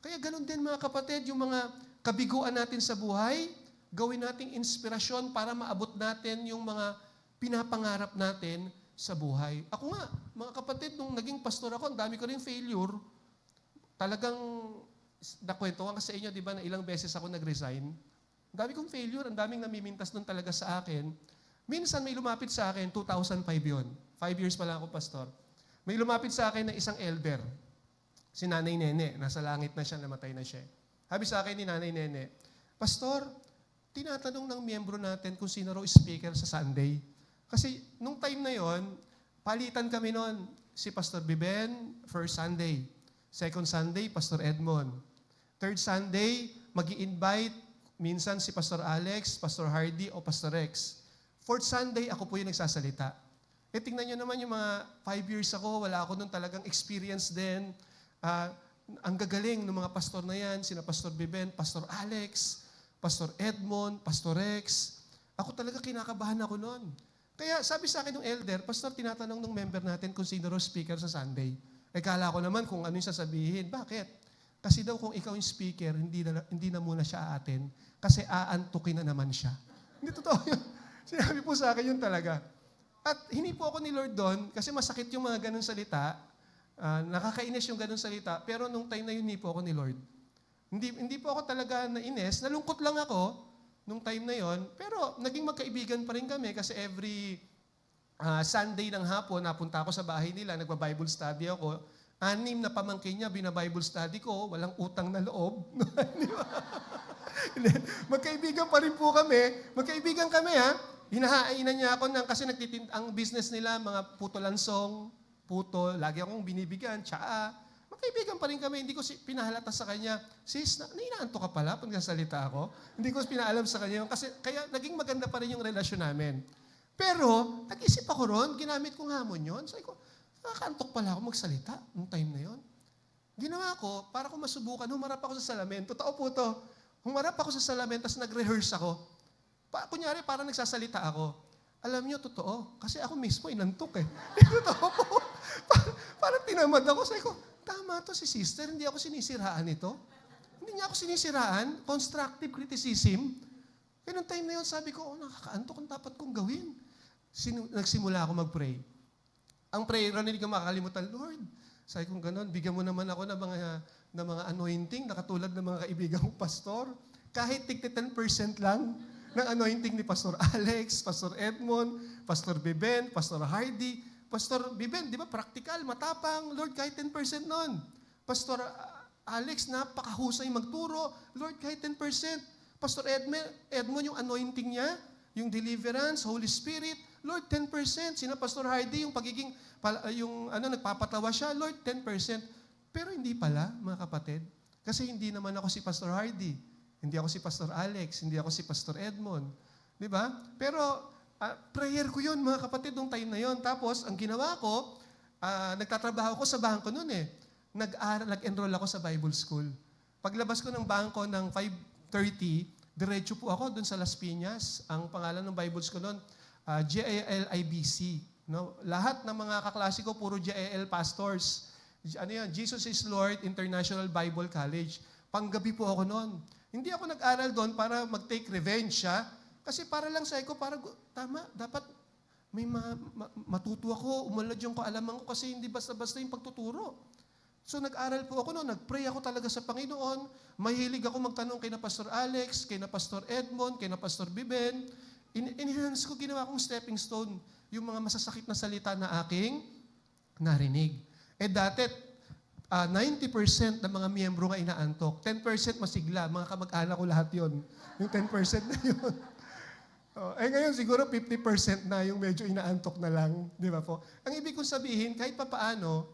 S4: Kaya ganun din mga kapatid, yung mga kabiguan natin sa buhay, gawin nating inspirasyon para maabot natin yung mga pinapangarap natin sa buhay. Ako nga, mga kapatid, nung naging pastor ako, ang dami ko rin failure. Talagang, nakwento ko sa inyo, di ba, na ilang beses ako nag-resign. Ang dami kong failure, ang daming namimintas doon talaga sa akin. Minsan may lumapit sa akin, 2005 yun. 5 years pa lang ako pastor. May lumapit sa akin na isang elder. Si Nanay Nene, nasa langit na siya, namatay na siya. Sabi sa akin ni Nanay Nene, Pastor, tinatanong ng miyembro natin kung sino raw speaker sa Sunday. Kasi nung time na yon, palitan kami noon. Si Pastor Biben, first Sunday. Second Sunday, Pastor Edmond. Third Sunday, mag-i-invite minsan si Pastor Alex, Pastor Hardy, o Pastor Rex. Fourth Sunday, ako po yung nagsasalita. Tingnan nyo naman yung mga 5 years ako, wala ako nun talagang experience din. Ang gagaling ng mga pastor na yan, sina Pastor Biben, Pastor Alex, Pastor Edmond, Pastor Rex. Ako talaga kinakabahan ako noon. Kaya sabi sa akin ng elder, Pastor, tinatanong ng member natin kung sino raw speaker sa Sunday. Kala ko naman kung ano yung sasabihin. Bakit? Kasi daw kung ikaw yung speaker, hindi na muna siya aatin kasi aantukin na naman siya. Hindi totoo yun. Sinabi po sa akin yun talaga. At hindi po ako ni Lord doon kasi masakit yung mga ganun salita. Nakakainis yung ganun salita. Pero nung time na yun, hindi po ako ni Lord. Hindi po ako talaga nainis. Nalungkot lang ako nung time na yon. Pero naging magkaibigan pa rin kami kasi every Sunday ng hapon, napunta ako sa bahay nila, nagba-Bible study ako. 6 na pamangkin niya, bina-Bible study ko, walang utang na loob. Magkaibigan pa rin po kami. Magkaibigan kami ha. Hinahainan niya ako kasi ang business nila, mga puto lansong, puto, lagi akong binibigyan, tsaa. Magkaibigan pa rin kami, hindi ko pinahalata sa kanya, sis, nainaanto ka pala pag nagsasalita ako. Hindi ko pinaalam sa kanya yun, kasi kaya naging maganda pa rin yung relasyon namin. Pero, nag-isip ako ron, ginamit kong hamon yun. Sabi ko, nakakaantok pala ako magsalita nung time na yun. Ginawa ko, para ko masubukan, humarap ako sa salamin. Totoo po to. Humarap ako sa salamin, tapos nag-rehearse ako. Kunyari, parang nagsasalita ako. Alam niyo, totoo. Kasi ako mismo inantok eh. Totoo po. Parang tinamad ako. Sabi ko, tama to si sister, hindi ako sinisiraan ito. Hindi niya ako sinisiraan. Constructive criticism. Kaya nung time na yun, sabi ko, nakakaantok, ang dapat kong gawin. Nagsimula ako mag-pray. Ang prayer, hindi ko makakalimutan, Lord, sabi ko gano'n, bigyan mo naman ako ng mga anointing na katulad ng mga kaibigan kong pastor. Kahit 10% lang ng anointing ni Pastor Alex, Pastor Edmond, Pastor Biben, Pastor Hardy. Pastor Biben, di ba, practical, matapang. Lord, kahit 10% nun. Pastor Alex, napakahusay magturo. Lord, kahit 10%. Pastor Edmond, yung anointing niya, yung deliverance, Holy Spirit, Lord, 10%. Sina Pastor Hardy, yung pagiging, nagpapatawa siya, Lord, 10%. Pero hindi pala, mga kapatid. Kasi hindi naman ako si Pastor Hardy. Hindi ako si Pastor Alex, hindi ako si Pastor Edmond. Di ba? Pero prayer ko yun, mga kapatid, nung time na yun. Tapos, ang ginawa ko, nagtatrabaho ko sa bangko noon eh. Nag-enroll ako sa Bible School. Paglabas ko ng bangko ng 5:30, Diretso po ako doon sa Las Piñas. Ang pangalan ng Bible School noon, JALIBC. No? Lahat ng mga kaklase ko, puro JAL pastors. Ano yan? Jesus is Lord International Bible College. Panggabi po ako noon. Hindi ako nag-aral doon para mag-take revenge siya. Kasi para lang sa ko, para tama, dapat may matuto ako, umunlad yung kaalaman ko kasi hindi basta-basta yung pagtuturo. So nag-aral po ako noon, nag-pray ako talaga sa Panginoon. Mahilig ako magtanong kay na Pastor Alex, kay na Pastor Edmond, kay na Pastor Biben. Enhance ko, ginawa kong stepping stone yung mga masasakit na salita na aking narinig. Dati, 90% ng mga miyembro nga inaantok. 10% masigla. Mga kamag-anak ko lahat yon. Yung 10% na yun. Ngayon siguro 50% na yung medyo inaantok na lang. Di ba po? Ang ibig kong sabihin, kahit papaano,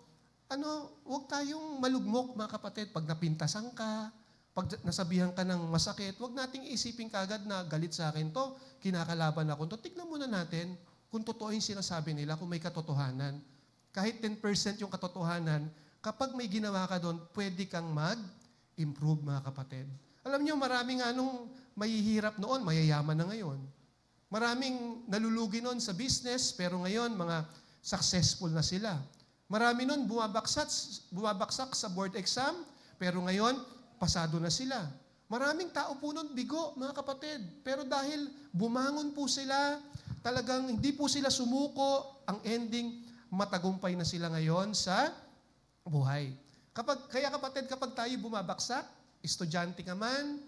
S4: huwag tayong malugmok mga kapatid. Pag napintasan ka, pag nasabihan ka ng masakit, huwag nating isipin kagad na galit sa akin to, kinakalaban ako to. Tignan muna natin kung totoo yung sinasabi nila, kung may katotohanan. Kahit 10% yung katotohanan, kapag may ginawa ka doon, pwede kang mag-improve mga kapatid. Alam niyo, maraming mahihirap noon, mayayaman na ngayon. Maraming nalulugi noon sa business, pero ngayon, mga successful na sila. Marami noon bumabaksak sa board exam, pero ngayon, pasado na sila. Maraming tao po noon bigo, mga kapatid. Pero dahil bumangon po sila, talagang hindi po sila sumuko, ang ending, matagumpay na sila ngayon sa buhay. Kaya kapatid, kapag tayo bumabaksak, estudyante ka man,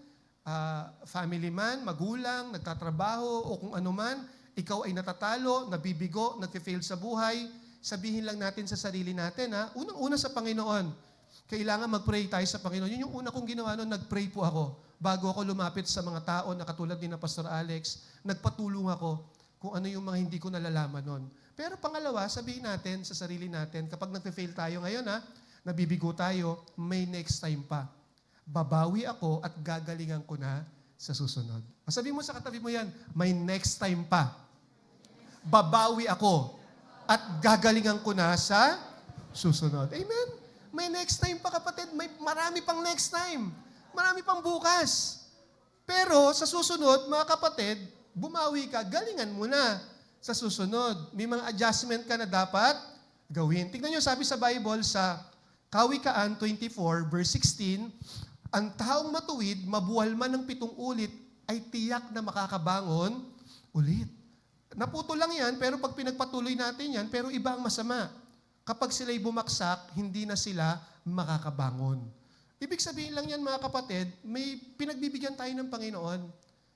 S4: family man, magulang, nagtatrabaho, o kung ano man, ikaw ay natatalo, nabibigo, nag-fail sa buhay, sabihin lang natin sa sarili natin, unang-una sa Panginoon, kailangan mag-pray tayo sa Panginoon. Yun yung una kong ginawa noon, nag-pray po ako. Bago ako lumapit sa mga tao na katulad ni na Pastor Alex, nagpatulong ako kung ano yung mga hindi ko nalalaman noon. Pero pangalawa, sabihin natin sa sarili natin, kapag nag-fail tayo ngayon, nabibigo tayo, may next time pa. Babawi ako at gagalingan ko na sa susunod. Sabihin mo sa katabi mo yan, may next time pa. Babawi ako at gagalingan ko na sa susunod. Amen? May next time pa kapatid. May marami pang next time. Marami pang bukas. Pero sa susunod, mga kapatid, bumawi ka, galingan mo na sa susunod. May mga adjustment ka na dapat gawin. Tingnan nyo, sabi sa Bible, sa Kawikaan 24, verse 16, ang taong matuwid, mabuwal man ng 7 ulit, ay tiyak na makakabangon ulit. Naputo lang yan, pero pag pinagpatuloy natin yan, pero iba ang masama. Kapag sila'y bumaksak, hindi na sila makakabangon. Ibig sabihin lang yan mga kapatid, may pinagbibigyan tayo ng Panginoon.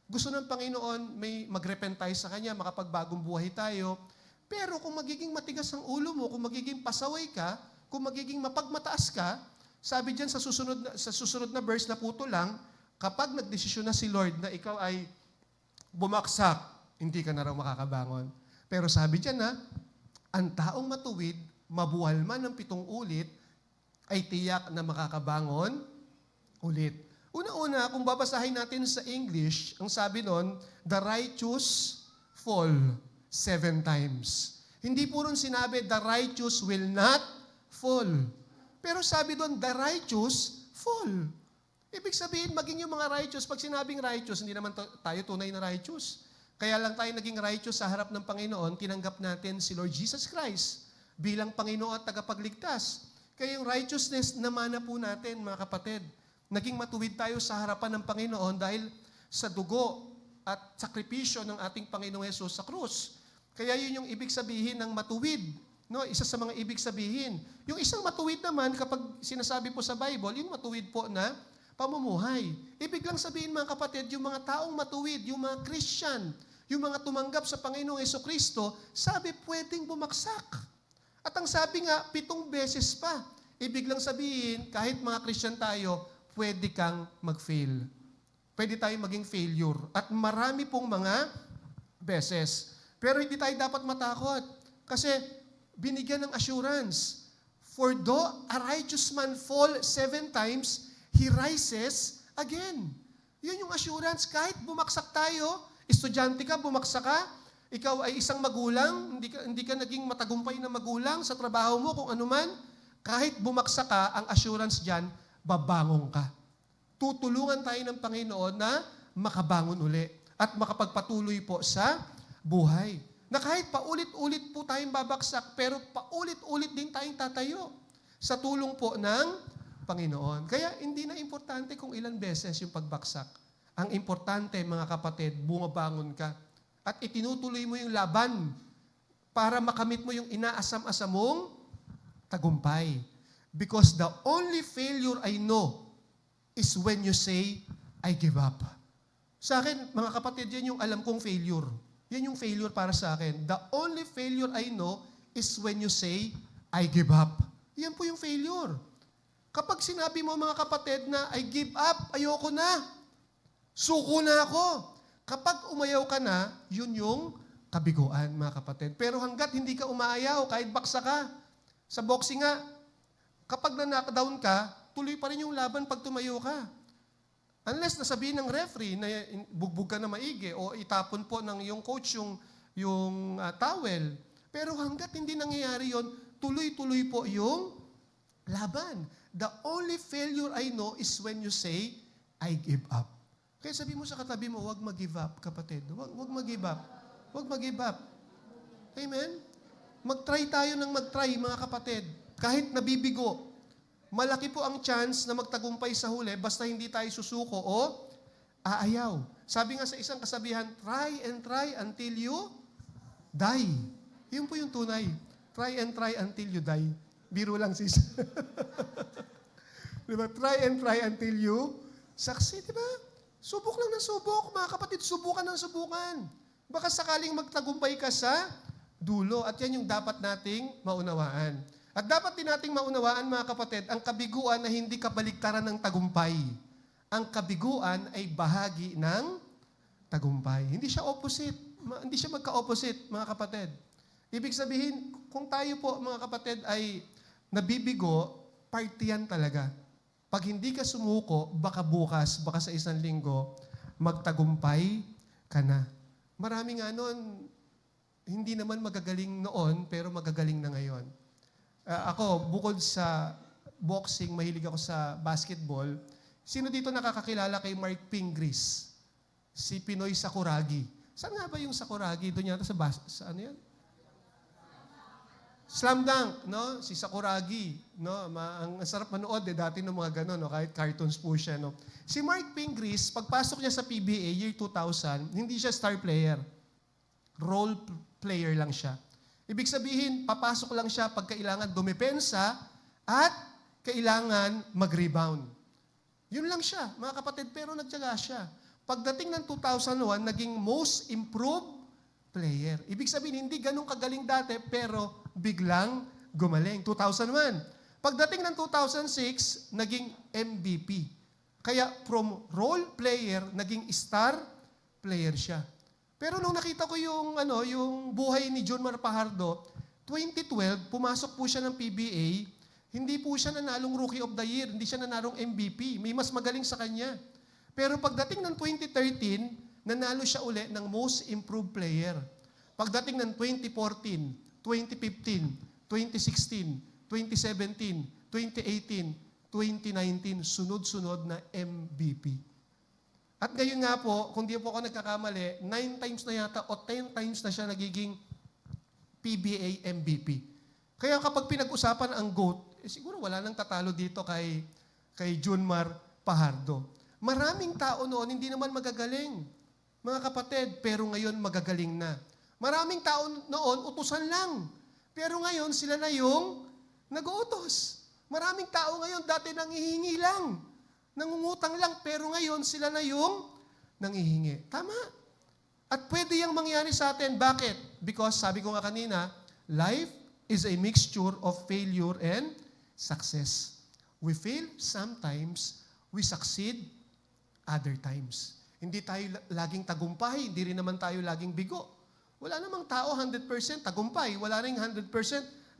S4: Gusto ng Panginoon, may mag-repent tayo sa Kanya, makapagbagong buhay tayo. Pero kung magiging matigas ang ulo mo, kung magiging pasaway ka, kung magiging mapagmataas ka, sabi diyan sa susunod na verse na puto lang, kapag nagdesisyon na si Lord na ikaw ay bumaksak, hindi ka na raw makakabangon. Pero sabi diyan na, ang taong matuwid, mabuwal man ng 7 ulit, ay tiyak na makakabangon ulit. Una-una, kung babasahin natin sa English, ang sabi nun, the righteous fall 7 times. Hindi po rin sinabi, the righteous will not fall. Pero sabi doon, the righteous fall. Ibig sabihin, maging yung mga righteous, pag sinabing righteous, hindi naman tayo tunay na righteous. Kaya lang tayo naging righteous sa harap ng Panginoon, tinanggap natin si Lord Jesus Christ bilang Panginoon at tagapagligtas. Kaya yung righteousness naman na po natin, mga kapatid, naging matuwid tayo sa harapan ng Panginoon dahil sa dugo at sakripisyo ng ating Panginoong Yesus sa krus. Kaya yun yung ibig sabihin ng matuwid. No, isa sa mga ibig sabihin. Yung isang matuwid naman, kapag sinasabi po sa Bible, yung matuwid po na pamumuhay. Ibig lang sabihin mga kapatid, yung mga taong matuwid, yung mga Christian, yung mga tumanggap sa Panginoong Jesucristo, sabi pwedeng bumagsak. At ang sabi nga, 7 beses pa. Ibig lang sabihin, kahit mga Christian tayo, pwede kang mag-fail. Pwede tayong maging failure. At marami pong mga beses. Pero hindi tayo dapat matakot. Kasi binigyan ng assurance. For though a righteous man fall 7 times, he rises again. Yun yung assurance. Kahit bumaksak tayo, estudyante ka, bumaksak ka, ikaw ay isang magulang, hindi ka naging matagumpay na magulang sa trabaho mo, kung ano man, kahit bumaksak ka, ang assurance dyan, babangon ka. Tutulungan tayo ng Panginoon na makabangon uli at makapagpatuloy po sa buhay. Na kahit paulit-ulit po tayong babaksak, pero paulit-ulit din tayong tatayo sa tulong po ng Panginoon. Kaya hindi na importante kung ilan beses yung pagbaksak. Ang importante, mga kapatid, bumabangon ka at itinutuloy mo yung laban para makamit mo yung inaasam-asam mong tagumpay. Because the only failure I know is when you say, I give up. Sa akin, mga kapatid, yan yung alam kong failure. Yan yung failure para sa akin. The only failure I know is when you say, I give up. Yan po yung failure. Kapag sinabi mo, mga kapatid, na I give up, ayoko na, suko na ako. Kapag umayaw ka na, yun yung kabiguan, mga kapatid. Pero hanggat hindi ka umaayaw, kahit baksa ka, sa boxing nga, kapag na-knockdown ka, tuloy pa rin yung laban pag tumayo ka. Unless nasabihin ng referee na bugbog ka na maigi o itapon po ng yung coach yung towel. Pero hanggat hindi nangyayari yon, tuloy-tuloy po yung laban. The only failure I know is when you say, I give up. Kaya sabi mo sa katabi mo, huwag mag-give up, kapatid. Huwag mag-give up. Huwag mag-give up. Amen? Mag-try tayo ng mag-try, mga kapatid. Kahit nabibigo, malaki po ang chance na magtagumpay sa huli basta hindi tayo susuko o aayaw. Sabi nga sa isang kasabihan, try and try until you die. Yun po yung tunay. Try and try until you die. Biro lang, sis. Diba? Try and try until you succeed. Diba? Subok lang ng subok. Mga kapatid, subukan ng subukan. Baka sakaling magtagumpay ka sa dulo. At yan yung dapat nating maunawaan. At dapat din nating maunawaan, mga kapatid, ang kabiguan na hindi kabaliktaran ng tagumpay. Ang kabiguan ay bahagi ng tagumpay. Hindi siya opposite. Hindi siya magka-opposite, mga kapatid. Ibig sabihin, kung tayo po, mga kapatid, ay nabibigo, party yan talaga. Pag hindi ka sumuko, baka bukas, baka sa isang linggo, magtagumpay ka na. Marami nga noon, hindi naman magagaling noon, pero magagaling na ngayon. Ako, bukod sa boxing, mahilig ako sa basketball. Sino dito nakakakilala kay Mark Pingris? Si Pinoy Sakuragi. Saan nga ba yung Sakuragi? Doon yata sa ano yan? Slam Dunk, no? Si Sakuragi, no? Ang sarap manood dati ng mga gano'n, no? Kahit cartoons po siya, no? Si Mark Pingris, pagpasok niya sa PBA year 2000, hindi siya star player. Role player lang siya. Ibig sabihin, papasok lang siya pag kailangan dumepensa at kailangan mag-rebound. Yun lang siya, mga kapatid, pero nagtiyaga siya. Pagdating ng 2001, naging most improved player. Ibig sabihin, hindi ganun kagaling dati, pero biglang gumaling. 2001. Pagdating ng 2006, naging MVP. Kaya from role player, naging star player siya. Pero nung nakita ko yung buhay ni John Mar Pajardo, 2012, pumasok po siya ng PBA, hindi po siya nanalong Rookie of the Year, hindi siya nanalong MVP. May mas magaling sa kanya. Pero pagdating ng 2013, nanalo siya uli ng Most Improved Player. Pagdating ng 2014, 2015, 2016, 2017, 2018, 2019, sunod-sunod na MVP. At ngayon nga po, kung di po ako nagkakamali, 9 times na yata o 10 times na siya nagiging PBA MVP. Kaya kapag pinag-usapan ang GOAT, siguro wala nang tatalo dito kay Junmar Pajardo. Maraming tao noon, hindi naman magagaling, mga kapatid, pero ngayon magagaling na. Maraming tao noon, utusan lang. Pero ngayon, sila na yung nag-uutos. Maraming tao ngayon, dati nanghihingi lang. Nangungutang lang, pero ngayon sila na yung nanghihingi. Tama. At pwede yung mangyari sa atin. Bakit? Because, sabi ko nga kanina, life is a mixture of failure and success. We fail sometimes, we succeed other times. Hindi tayo laging tagumpay, hindi rin naman tayo laging bigo. Wala namang tao 100% tagumpay, wala rin 100%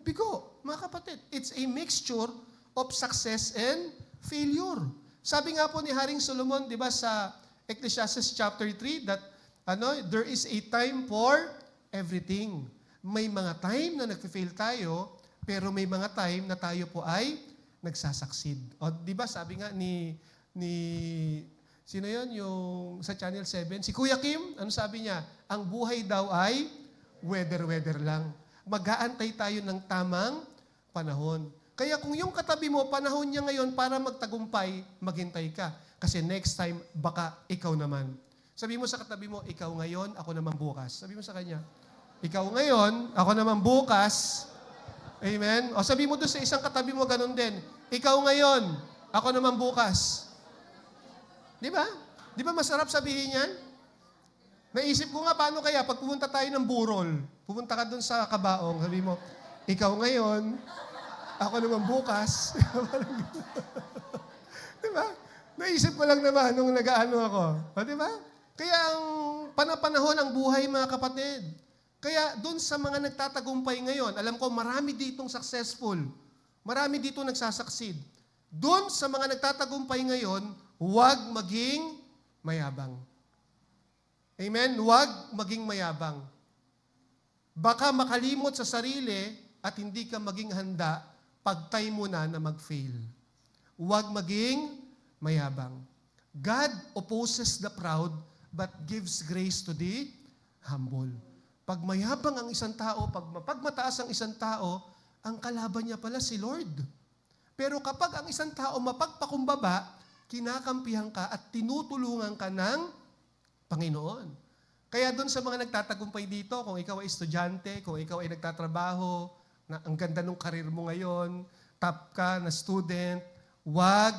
S4: bigo. Mga kapatid, it's a mixture of success and failure. Sabi nga po ni Haring Solomon, di ba, sa Ecclesiastes chapter 3, that there is a time for everything. May mga time na nagfe-fail tayo, pero may mga time na tayo po ay nagsasucceed. O di ba, sabi nga ni Sino yon? Yung sa Channel 7? Si Kuya Kim, ano sabi niya? Ang buhay daw ay weather-weather lang. Mag-aantay tayo ng tamang panahon. Kaya kung yung katabi mo, panahon niya ngayon para magtagumpay, maghintay ka. Kasi next time, baka ikaw naman. Sabi mo sa katabi mo, ikaw ngayon, ako naman bukas. Sabi mo sa kanya, ikaw ngayon, ako naman bukas. Amen? O sabi mo doon sa isang katabi mo, ganun din. Ikaw ngayon, ako naman bukas. Di ba? Di ba masarap sabihin yan? Naisip ko nga, paano kaya pag pumunta tayo ng Burol, pumunta ka doon sa Kabaong, sabi mo, ikaw ngayon, ako naman bukas. Di ba? Naisip ko lang naman nung nag-aano ako. O, di ba? Kaya ang panapanahon ang buhay, mga kapatid. Kaya doon sa mga nagtatagumpay ngayon, alam ko marami ditong successful. Marami dito nagsasucceed. Doon sa mga nagtatagumpay ngayon, huwag maging mayabang. Amen? Huwag maging mayabang. Baka makalimot sa sarili at hindi ka maging handa pagtay mo na mag-fail. Huwag maging mayabang. God opposes the proud but gives grace to the humble. Pag mayabang ang isang tao, pag mataas ang isang tao, ang kalaban niya pala si Lord. Pero kapag ang isang tao mapagpakumbaba, kinakampihan ka at tinutulungan ka ng Panginoon. Kaya doon sa mga nagtatagumpay dito, kung ikaw ay estudyante, kung ikaw ay nagtatrabaho, na ang ganda ng karir mo ngayon, top ka na student, huwag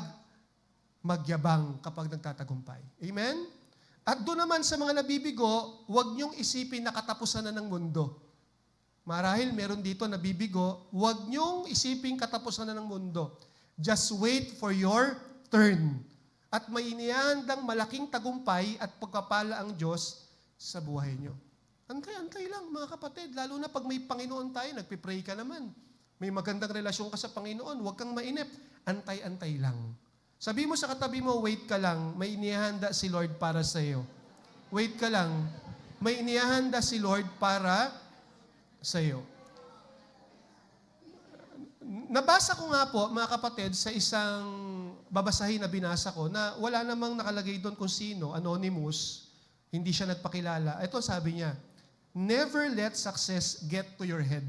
S4: magyabang kapag nagtatagumpay. Amen? At doon naman sa mga nabibigo, huwag niyong isipin na katapusan na ng mundo. Marahil meron dito nabibigo, huwag niyong isipin katapusan na ng mundo. Just wait for your turn. At may inihandang malaking tagumpay at pagpapala ang Diyos sa buhay niyo. Antay-antay lang, mga kapatid. Lalo na pag may Panginoon tayo, nagpipray ka naman. May magandang relasyon ka sa Panginoon, huwag kang mainip. Antay-antay lang. Sabi mo sa katabi mo, wait ka lang, may inihanda si Lord para sa iyo. Wait ka lang, may inihanda si Lord para sa iyo. Nabasa ko nga po, mga kapatid, sa isang babasahin na binasa ko na wala namang nakalagay doon kung sino, anonymous, hindi siya nagpakilala. Ito sabi niya, never let success get to your head.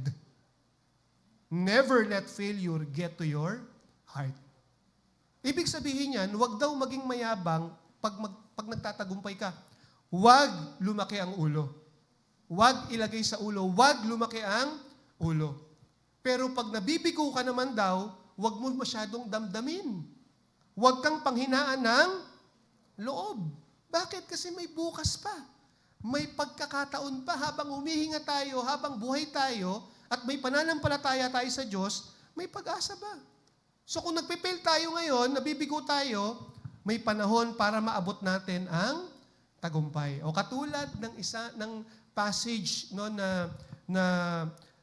S4: Never let failure get to your heart. Ibig sabihin niyan, huwag daw maging mayabang pag nagtatagumpay ka. Huwag lumaki ang ulo. Huwag ilagay sa ulo. Huwag lumaki ang ulo. Pero pag nabibigo ka naman daw, huwag mo masyadong damdamin. Huwag kang panghinaan ng loob. Bakit? Kasi may bukas pa. May pagkakataon pa habang humihinga tayo, habang buhay tayo, at may pananampalataya tayo sa Diyos, may pag-asa ba? So kung nagpipail tayo ngayon, nabibigo tayo, may panahon para maabot natin ang tagumpay. O katulad ng passage no, na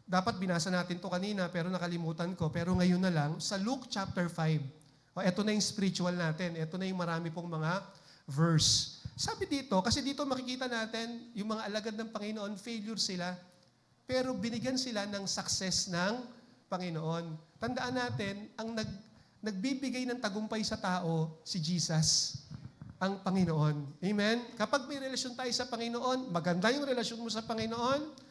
S4: dapat binasa natin to kanina pero nakalimutan ko, pero ngayon na lang, sa Luke chapter 5. O eto na yung spiritual natin, eto na yung marami pong mga verse. Sabi dito, kasi dito makikita natin, yung mga alagad ng Panginoon, failure sila, pero binigyan sila ng success ng Panginoon. Tandaan natin, ang nagbibigay ng tagumpay sa tao, si Jesus, ang Panginoon. Amen? Kapag may relasyon tayo sa Panginoon, maganda yung relasyon mo sa Panginoon,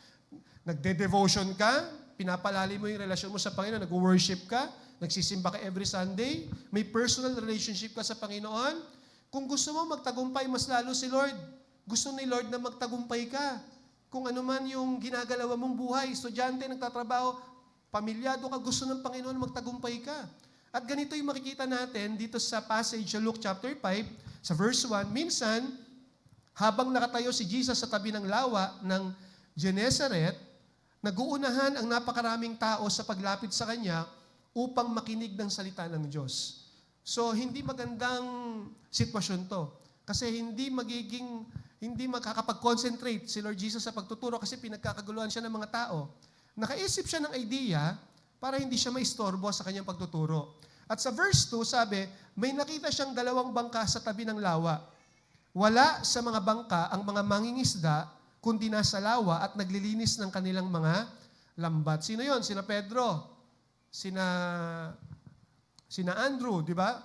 S4: nagde-devotion ka, pinapalalim mo yung relasyon mo sa Panginoon, nag-worship ka, nagsisimba ka every Sunday, may personal relationship ka sa Panginoon. Kung gusto mo magtagumpay mas lalo si Lord, gusto ni Lord na magtagumpay ka. Kung ano man yung ginagalawa mong buhay, estudyante, nagtatrabaho, pamilyado ka, gusto ng Panginoon magtagumpay ka. At ganito yung makikita natin dito sa passage sa Luke chapter 5, sa verse 1, minsan, habang nakatayo si Jesus sa tabi ng lawa ng Gennesaret, nag-uunahan ang napakaraming tao sa paglapit sa Kanya upang makinig ng salita ng Diyos. So, hindi magandang sitwasyon to. Kasi hindi makakapag-concentrate si Lord Jesus sa pagtuturo kasi pinagkakaguluhan siya ng mga tao. Nakaisip siya ng idea para hindi siya maistorbo sa kanyang pagtuturo. At sa verse 2, sabi, may nakita siyang dalawang bangka sa tabi ng lawa. Wala sa mga bangka ang mga mangingisda, kundi nasa lawa at naglilinis ng kanilang mga lambat. Sino yon? Sina Pedro, sina Andrew, di ba?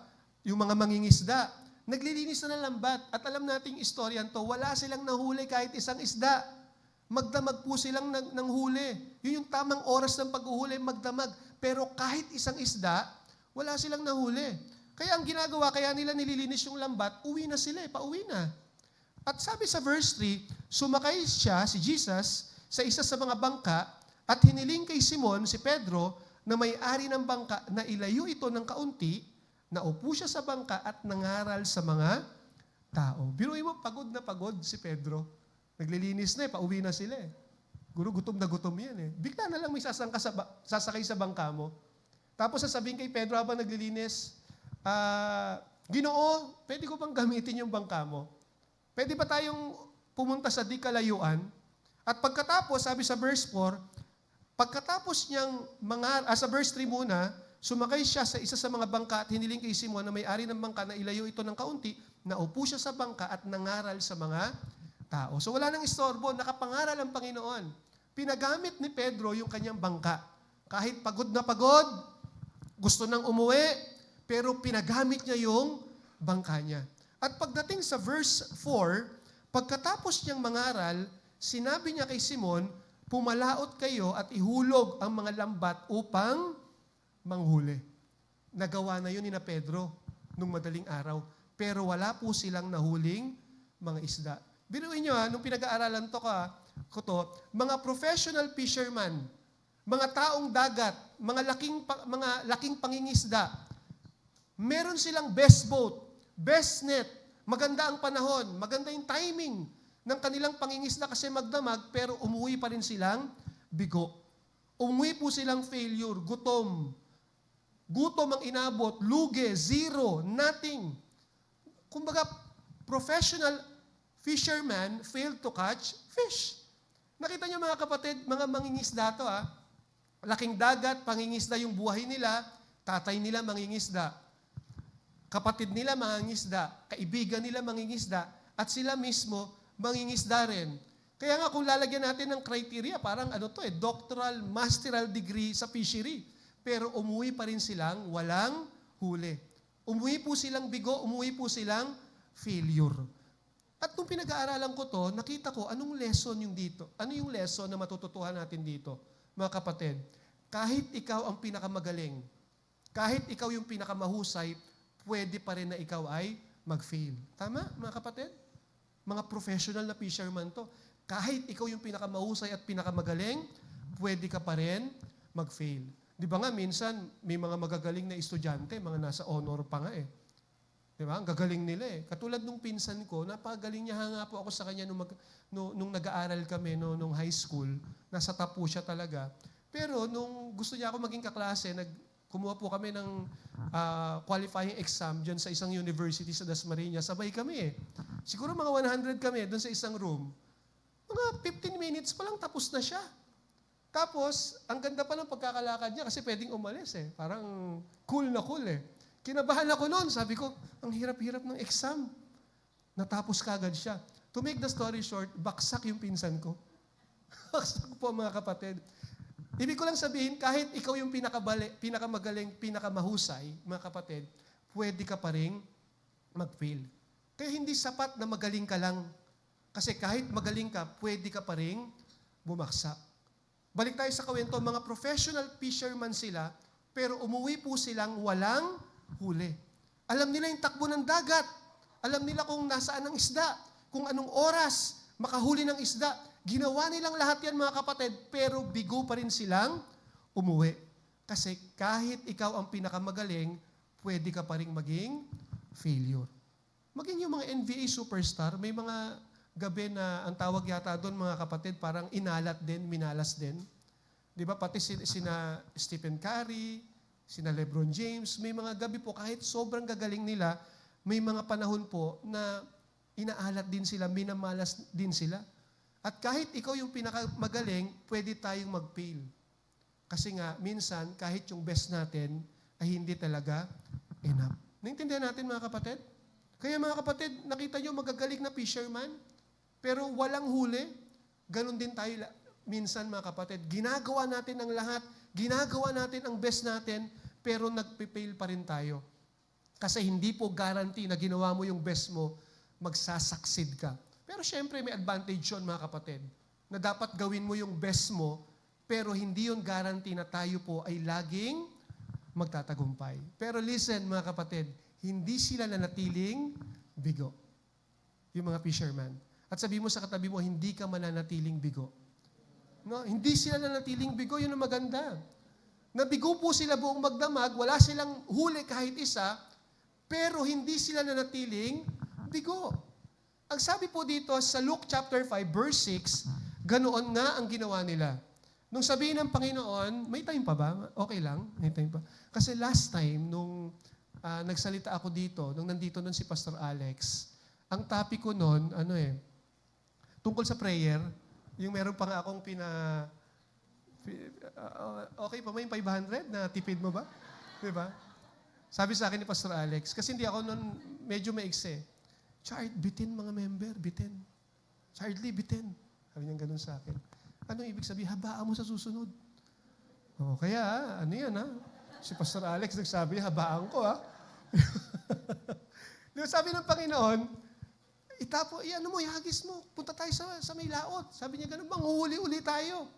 S4: Yung mga mangingisda. naglilinis na ng lambat. At alam nating istoryan to, wala silang nahuli kahit isang isda. Magdamag po silang ng huli. Yun yung tamang oras ng paghuhuli, magdamag. Pero kahit isang isda, wala silang nahuli. Kaya ang ginagawa, kaya nila nililinis yung lambat, uwi na sila, pauwi na. At sabi sa verse 3, sumakay siya, si Jesus, sa isa sa mga bangka at hiniling kay Simon, si Pedro, na may-ari ng bangka na ilayo ito ng kaunti, naupo siya sa bangka at nangaral sa mga tao. Biruin mo, pagod na pagod si Pedro. Naglilinis na pauwi na sila Guro, gutom na gutom yan Bigla na lang may sasakay sa bangka mo. Tapos sasabihin kay Pedro habang naglilinis, Ginoo, pwede ko bang gamitin yung bangka mo? Pwede ba tayong pumunta sa di kalayuan? At pagkatapos, sabi sa verse 4, pagkatapos niyang sa verse 3 muna, sumakay siya sa isa sa mga bangka at hiniling kay Simon na may-ari ng bangka na ilayo ito ng kaunti, naupo siya sa bangka at nangaral sa mga tao. So wala nang istorbo, nakapangaral ang Panginoon. Pinagamit ni Pedro yung kanyang bangka. Kahit pagod na pagod, gusto nang umuwi, pero pinagamit niya yung bangka niya. At pagdating sa verse 4, pagkatapos niyang mangaral, sinabi niya kay Simon, pumalaot kayo at ihulog ang mga lambat upang manghuli. Nagawa na yun ni na Pedro nung madaling araw. Pero wala po silang nahuling mga isda. Biruin nyo nung pinag-aaralan ko to, mga professional fisherman, mga taong dagat, mga laking pangingisda, meron silang best boat, best net, maganda ang panahon, maganda yung timing ng kanilang pangingisda kasi magdamag, pero umuwi pa rin silang bigo. Umuwi po silang failure, gutom. Gutom ang inabot, lugi, zero, nothing. Kumbaga, professional fisherman failed to catch fish. Nakita niyo mga kapatid, mga mangingisda to Laking dagat, pangingisda yung buhay nila, tatay nila mangingisda. Kapatid nila mangingisda, kaibigan nila mangingisda, at sila mismo mangingisda rin. Kaya nga kung lalagyan natin ng criteria, parang doctoral, masteral degree sa fishery. Pero umuwi pa rin silang walang huli. Umuwi po silang bigo, umuwi po silang failure. At nung pinag-aaralan ko to, nakita ko anong lesson yung dito. Ano yung lesson na matututuhan natin dito, mga kapatid? Kahit ikaw ang pinakamagaling, kahit ikaw yung pinakamahusay, pwede pa rin na ikaw ay mag-fail. Tama, mga kapatid? Mga professional na fisherman to. Kahit ikaw yung pinakamahusay at pinakamagaling, pwede ka pa rin mag-fail. Di ba nga, minsan, may mga magagaling na estudyante, mga nasa honor pa nga Di ba? Ang gagaling nila Katulad nung pinsan ko, napagaling niya nga po ako sa kanya nung nag-aaral kami, nung high school. Nasa top po siya talaga. Pero nung gusto niya ako maging kaklase, kumuha po kami ng qualifying exam dyan sa isang university sa Dasmariñas. Sabay kami Siguro mga 100 kami doon sa isang room. Mga 15 minutes pa lang tapos na siya. Tapos, ang ganda pa ng pagkakalakad niya kasi pwedeng umalis Parang cool na cool Kinabahan ako noon. Sabi ko, ang hirap-hirap ng exam. Natapos kagad siya. To make the story short, baksak yung pinsan ko. Baksak po mga kapatid. Ibig ko lang sabihin, kahit ikaw yung pinakamagaling, pinakamahusay, mga kapatid, pwede ka pa rin mag-fail. Kaya hindi sapat na magaling ka lang. Kasi kahit magaling ka, pwede ka pa rin bumaksak. Balik tayo sa kwento, mga professional fisherman sila, pero umuwi po silang walang huli. Alam nila yung takbo ng dagat. Alam nila kung nasaan ang isda, kung anong oras makahuli ng isda. Ginawa nilang lahat yan mga kapatid, pero bigo pa rin silang umuwi. Kasi kahit ikaw ang pinakamagaling, pwede ka pa rin maging failure. Maging yung mga NBA superstar, may mga gabi na ang tawag yata doon mga kapatid, parang inalat din, minalas din. Di ba? Pati sina Stephen Curry, sina LeBron James, may mga gabi po, kahit sobrang gagaling nila, may mga panahon po na inaalat din sila, minamalas din sila. At kahit ikaw yung pinakamagaling, pwede tayong mag-fail. Kasi nga, minsan, kahit yung best natin, ay hindi talaga enough. Naintindihan natin mga kapatid? Kaya mga kapatid, nakita nyo magagaling na fisherman, pero walang huli. Ganon din tayo minsan mga kapatid. Ginagawa natin ang lahat, ginagawa natin ang best natin, pero nagpipail pa rin tayo. Kasi hindi po guarantee na ginawa mo yung best mo, magsasucceed ka. Pero syempre may advantage yun mga kapatid, na dapat gawin mo yung best mo, pero hindi yun guarantee na tayo po ay laging magtatagumpay. Pero listen mga kapatid, hindi sila nanatiling bigo. Yung mga fisherman. At sabi mo sa katabi mo, hindi ka mananatiling bigo. No? Hindi sila nanatiling bigo, yun ang maganda. Nabigo po sila buong magdamag, wala silang huli kahit isa, pero hindi sila nanatiling bigo. Ang sabi po dito sa Luke chapter 5, verse 6, ganoon nga ang ginawa nila. Nung sabihin ng Panginoon, may time pa ba? Okay lang, may time pa. Kasi last time, nung nagsalita ako dito, nung nandito nun si Pastor Alex, ang topic ko nun, tungkol sa prayer, yung meron pa nga akong okay pa ba yung 500 na tipid mo ba? Diba? Sabi sa akin ni Pastor Alex, kasi hindi ako nun medyo maikse. Chard, bitin mga member, bitin. Chardly, bitin. Sabi niya ganun sa akin. Anong ibig sabihin? Habaan mo sa susunod. Kaya, si Pastor Alex nagsabi, habaan ko Diba, sabi ng Panginoon, ihagis mo, punta tayo sa may laot. Sabi niya ganun, manghuhuli-uli tayo.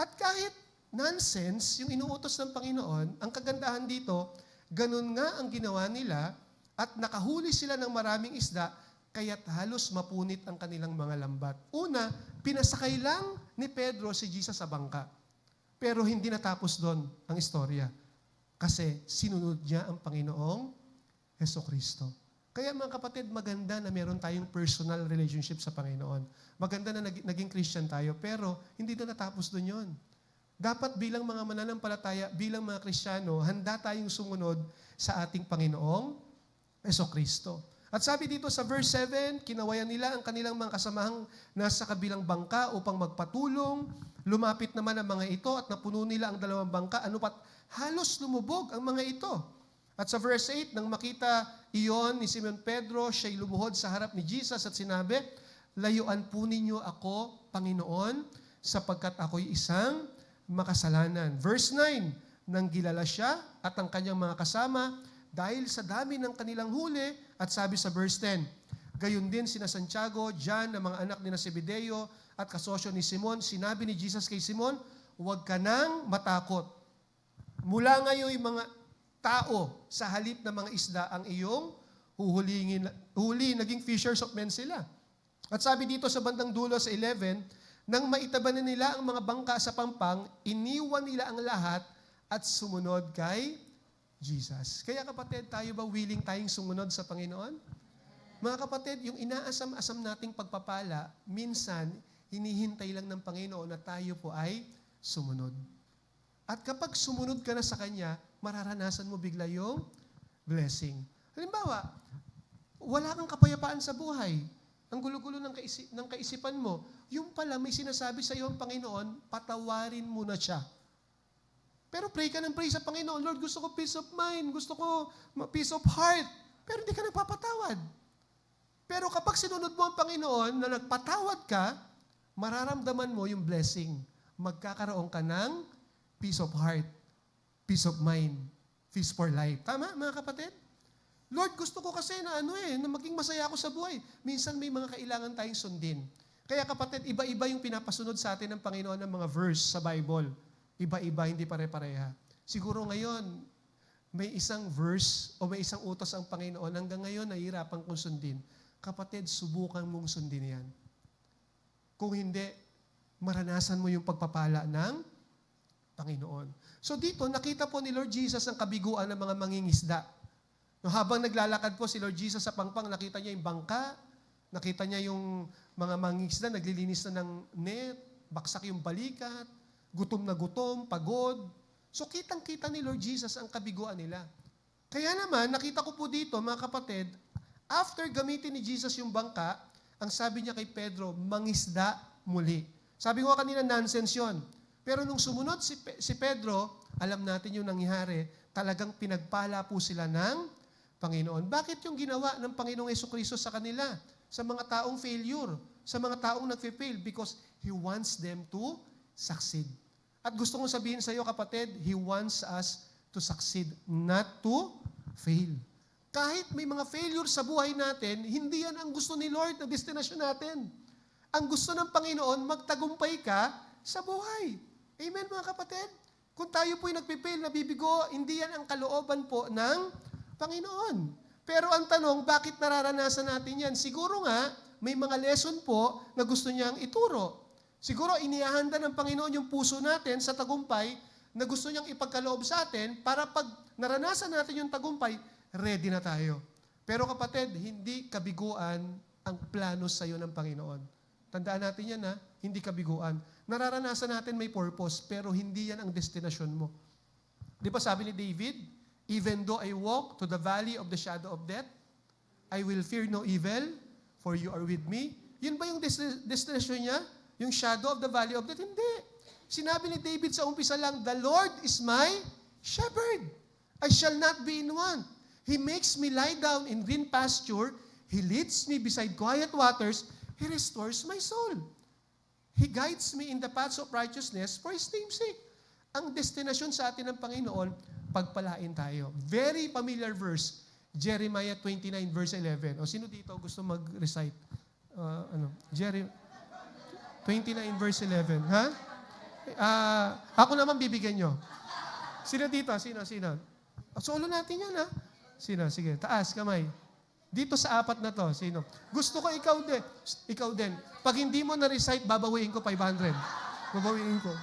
S4: At kahit nonsense, yung inuutos ng Panginoon, ang kagandahan dito, ganun nga ang ginawa nila at nakahuli sila ng maraming isda, kaya't halos mapunit ang kanilang mga lambat. Una, pinasakay lang ni Pedro si Jesus sa bangka. Pero hindi natapos doon ang istorya. Kasi sinunod niya ang Panginoong Hesukristo. Kaya mga kapatid, maganda na meron tayong personal relationship sa Panginoon. Maganda na naging Christian tayo, pero hindi na natapos doon yun. Dapat bilang mga mananampalataya, bilang mga Kristiyano, handa tayong sumunod sa ating Panginoong Hesukristo. At sabi dito sa verse 7, kinawayan nila ang kanilang mga kasamahang nasa kabilang bangka upang magpatulong. Lumapit naman ang mga ito at napuno nila ang dalawang bangka. Halos lumubog ang mga ito. At sa verse 8, nang makita iyon ni Simon Pedro, siya'y lumuhod sa harap ni Jesus at sinabi, layuan po ninyo ako, Panginoon, sapagkat ako'y isang makasalanan. Verse 9, nang gilala siya at ang kanyang mga kasama, dahil sa dami ng kanilang huli, at sabi sa verse 10, gayon din sina Santiago, John, na mga anak ni Zebedeo, at kasosyo ni Simon, sinabi ni Jesus kay Simon, huwag ka nang matakot. Mula ngayon yung mga tao sa halip ng mga isda ang iyong huli, naging fishers of men sila. At sabi dito sa bandang dulo sa 11, nang maitabanan nila ang mga bangka sa pampang, iniwan nila ang lahat at sumunod kay Jesus. Kaya kapatid, tayo ba willing tayong sumunod sa Panginoon? Mga kapatid, yung inaasam-asam nating pagpapala, minsan, hinihintay lang ng Panginoon na tayo po ay sumunod. At kapag sumunod ka na sa Kanya, mararanasan mo bigla yung blessing. Halimbawa, wala kang kapayapaan sa buhay. Ang gulo-gulo ng kaisipan mo. Yung pala, may sinasabi sa iyo ang Panginoon, patawarin mo na siya. Pero pray ka ng pray sa Panginoon, Lord, gusto ko peace of mind, gusto ko peace of heart. Pero hindi ka nagpapatawad. Pero kapag sinunod mo ang Panginoon na nagpatawad ka, mararamdaman mo yung blessing. Magkakaroon ka ng peace of heart, peace of mind, peace for life. Tama, mga kapatid? Lord, gusto ko kasi na na maging masaya ako sa buhay. Minsan may mga kailangan tayong sundin. Kaya kapatid, iba-iba yung pinapasunod sa atin ng Panginoon ng mga verse sa Bible. Iba-iba, hindi pare-pareha. Siguro ngayon, may isang verse o may isang utos ang Panginoon, hanggang ngayon nahihirapan kong sundin. Kapatid, subukan mong sundin yan. Kung hindi, maranasan mo yung pagpapala ng Panginoon. So dito, nakita po ni Lord Jesus ang kabiguan ng mga mangingisda. No, habang naglalakad po si Lord Jesus sa pangpang, nakita niya yung bangka, nakita niya yung mga mangingisda, naglilinis na ng net, baksak yung balikat, gutom na gutom, pagod. So kitang-kita ni Lord Jesus ang kabiguan nila. Kaya naman, nakita ko po dito, mga kapatid, after gamitin ni Jesus yung bangka, ang sabi niya kay Pedro, mangisda muli. Sabi ko kanina, nonsense yun. Pero nung sumunod si Pedro, alam natin yung nangyari, talagang pinagpala po sila ng Panginoon. Bakit yung ginawa ng Panginoong Hesukristo sa kanila? Sa mga taong failure, sa mga taong nag-fail, because He wants them to succeed. At gusto kong sabihin sa iyo, kapatid, He wants us to succeed, not to fail. Kahit may mga failure sa buhay natin, hindi yan ang gusto ni Lord na destinasyon natin. Ang gusto ng Panginoon, magtagumpay ka sa buhay. Amen mga kapatid? Kung tayo po'y nagpipail, nabibigo, hindi yan ang kalooban po ng Panginoon. Pero ang tanong, bakit nararanasan natin yan? Siguro nga, may mga lesson po na gusto niyang ituro. Siguro inihahanda ng Panginoon yung puso natin sa tagumpay na gusto niyang ipagkaloob sa atin para pag naranasan natin yung tagumpay, ready na tayo. Pero kapatid, hindi kabiguan ang plano sa iyo ng Panginoon. Tandaan natin yan hindi kabiguan. Nararanasan natin may purpose, pero hindi yan ang destinasyon mo. Di ba sabi ni David, even though I walk to the valley of the shadow of death, I will fear no evil, for you are with me. Yun ba yung destinasyon niya? Yung shadow of the valley of death? Hindi. Sinabi ni David sa umpisa lang, the Lord is my shepherd. I shall not be in want. He makes me lie down in green pasture. He leads me beside quiet waters. He restores my soul. He guides me in the paths of righteousness for His name's sake. Ang destinasyon sa atin ng Panginoon, pagpalain tayo. Very familiar verse, Jeremiah 29 verse 11. O sino dito gusto mag-recite? 29 verse 11. Ha? Ako naman bibigyan nyo. Sino dito? Sino? Solo natin yan Sino? Sige, taas, kamay. Dito sa apat na to, sino? Gusto ko ikaw din. Ikaw din. Pag hindi mo na-recite, babawiin ko 500. Babawiin ko.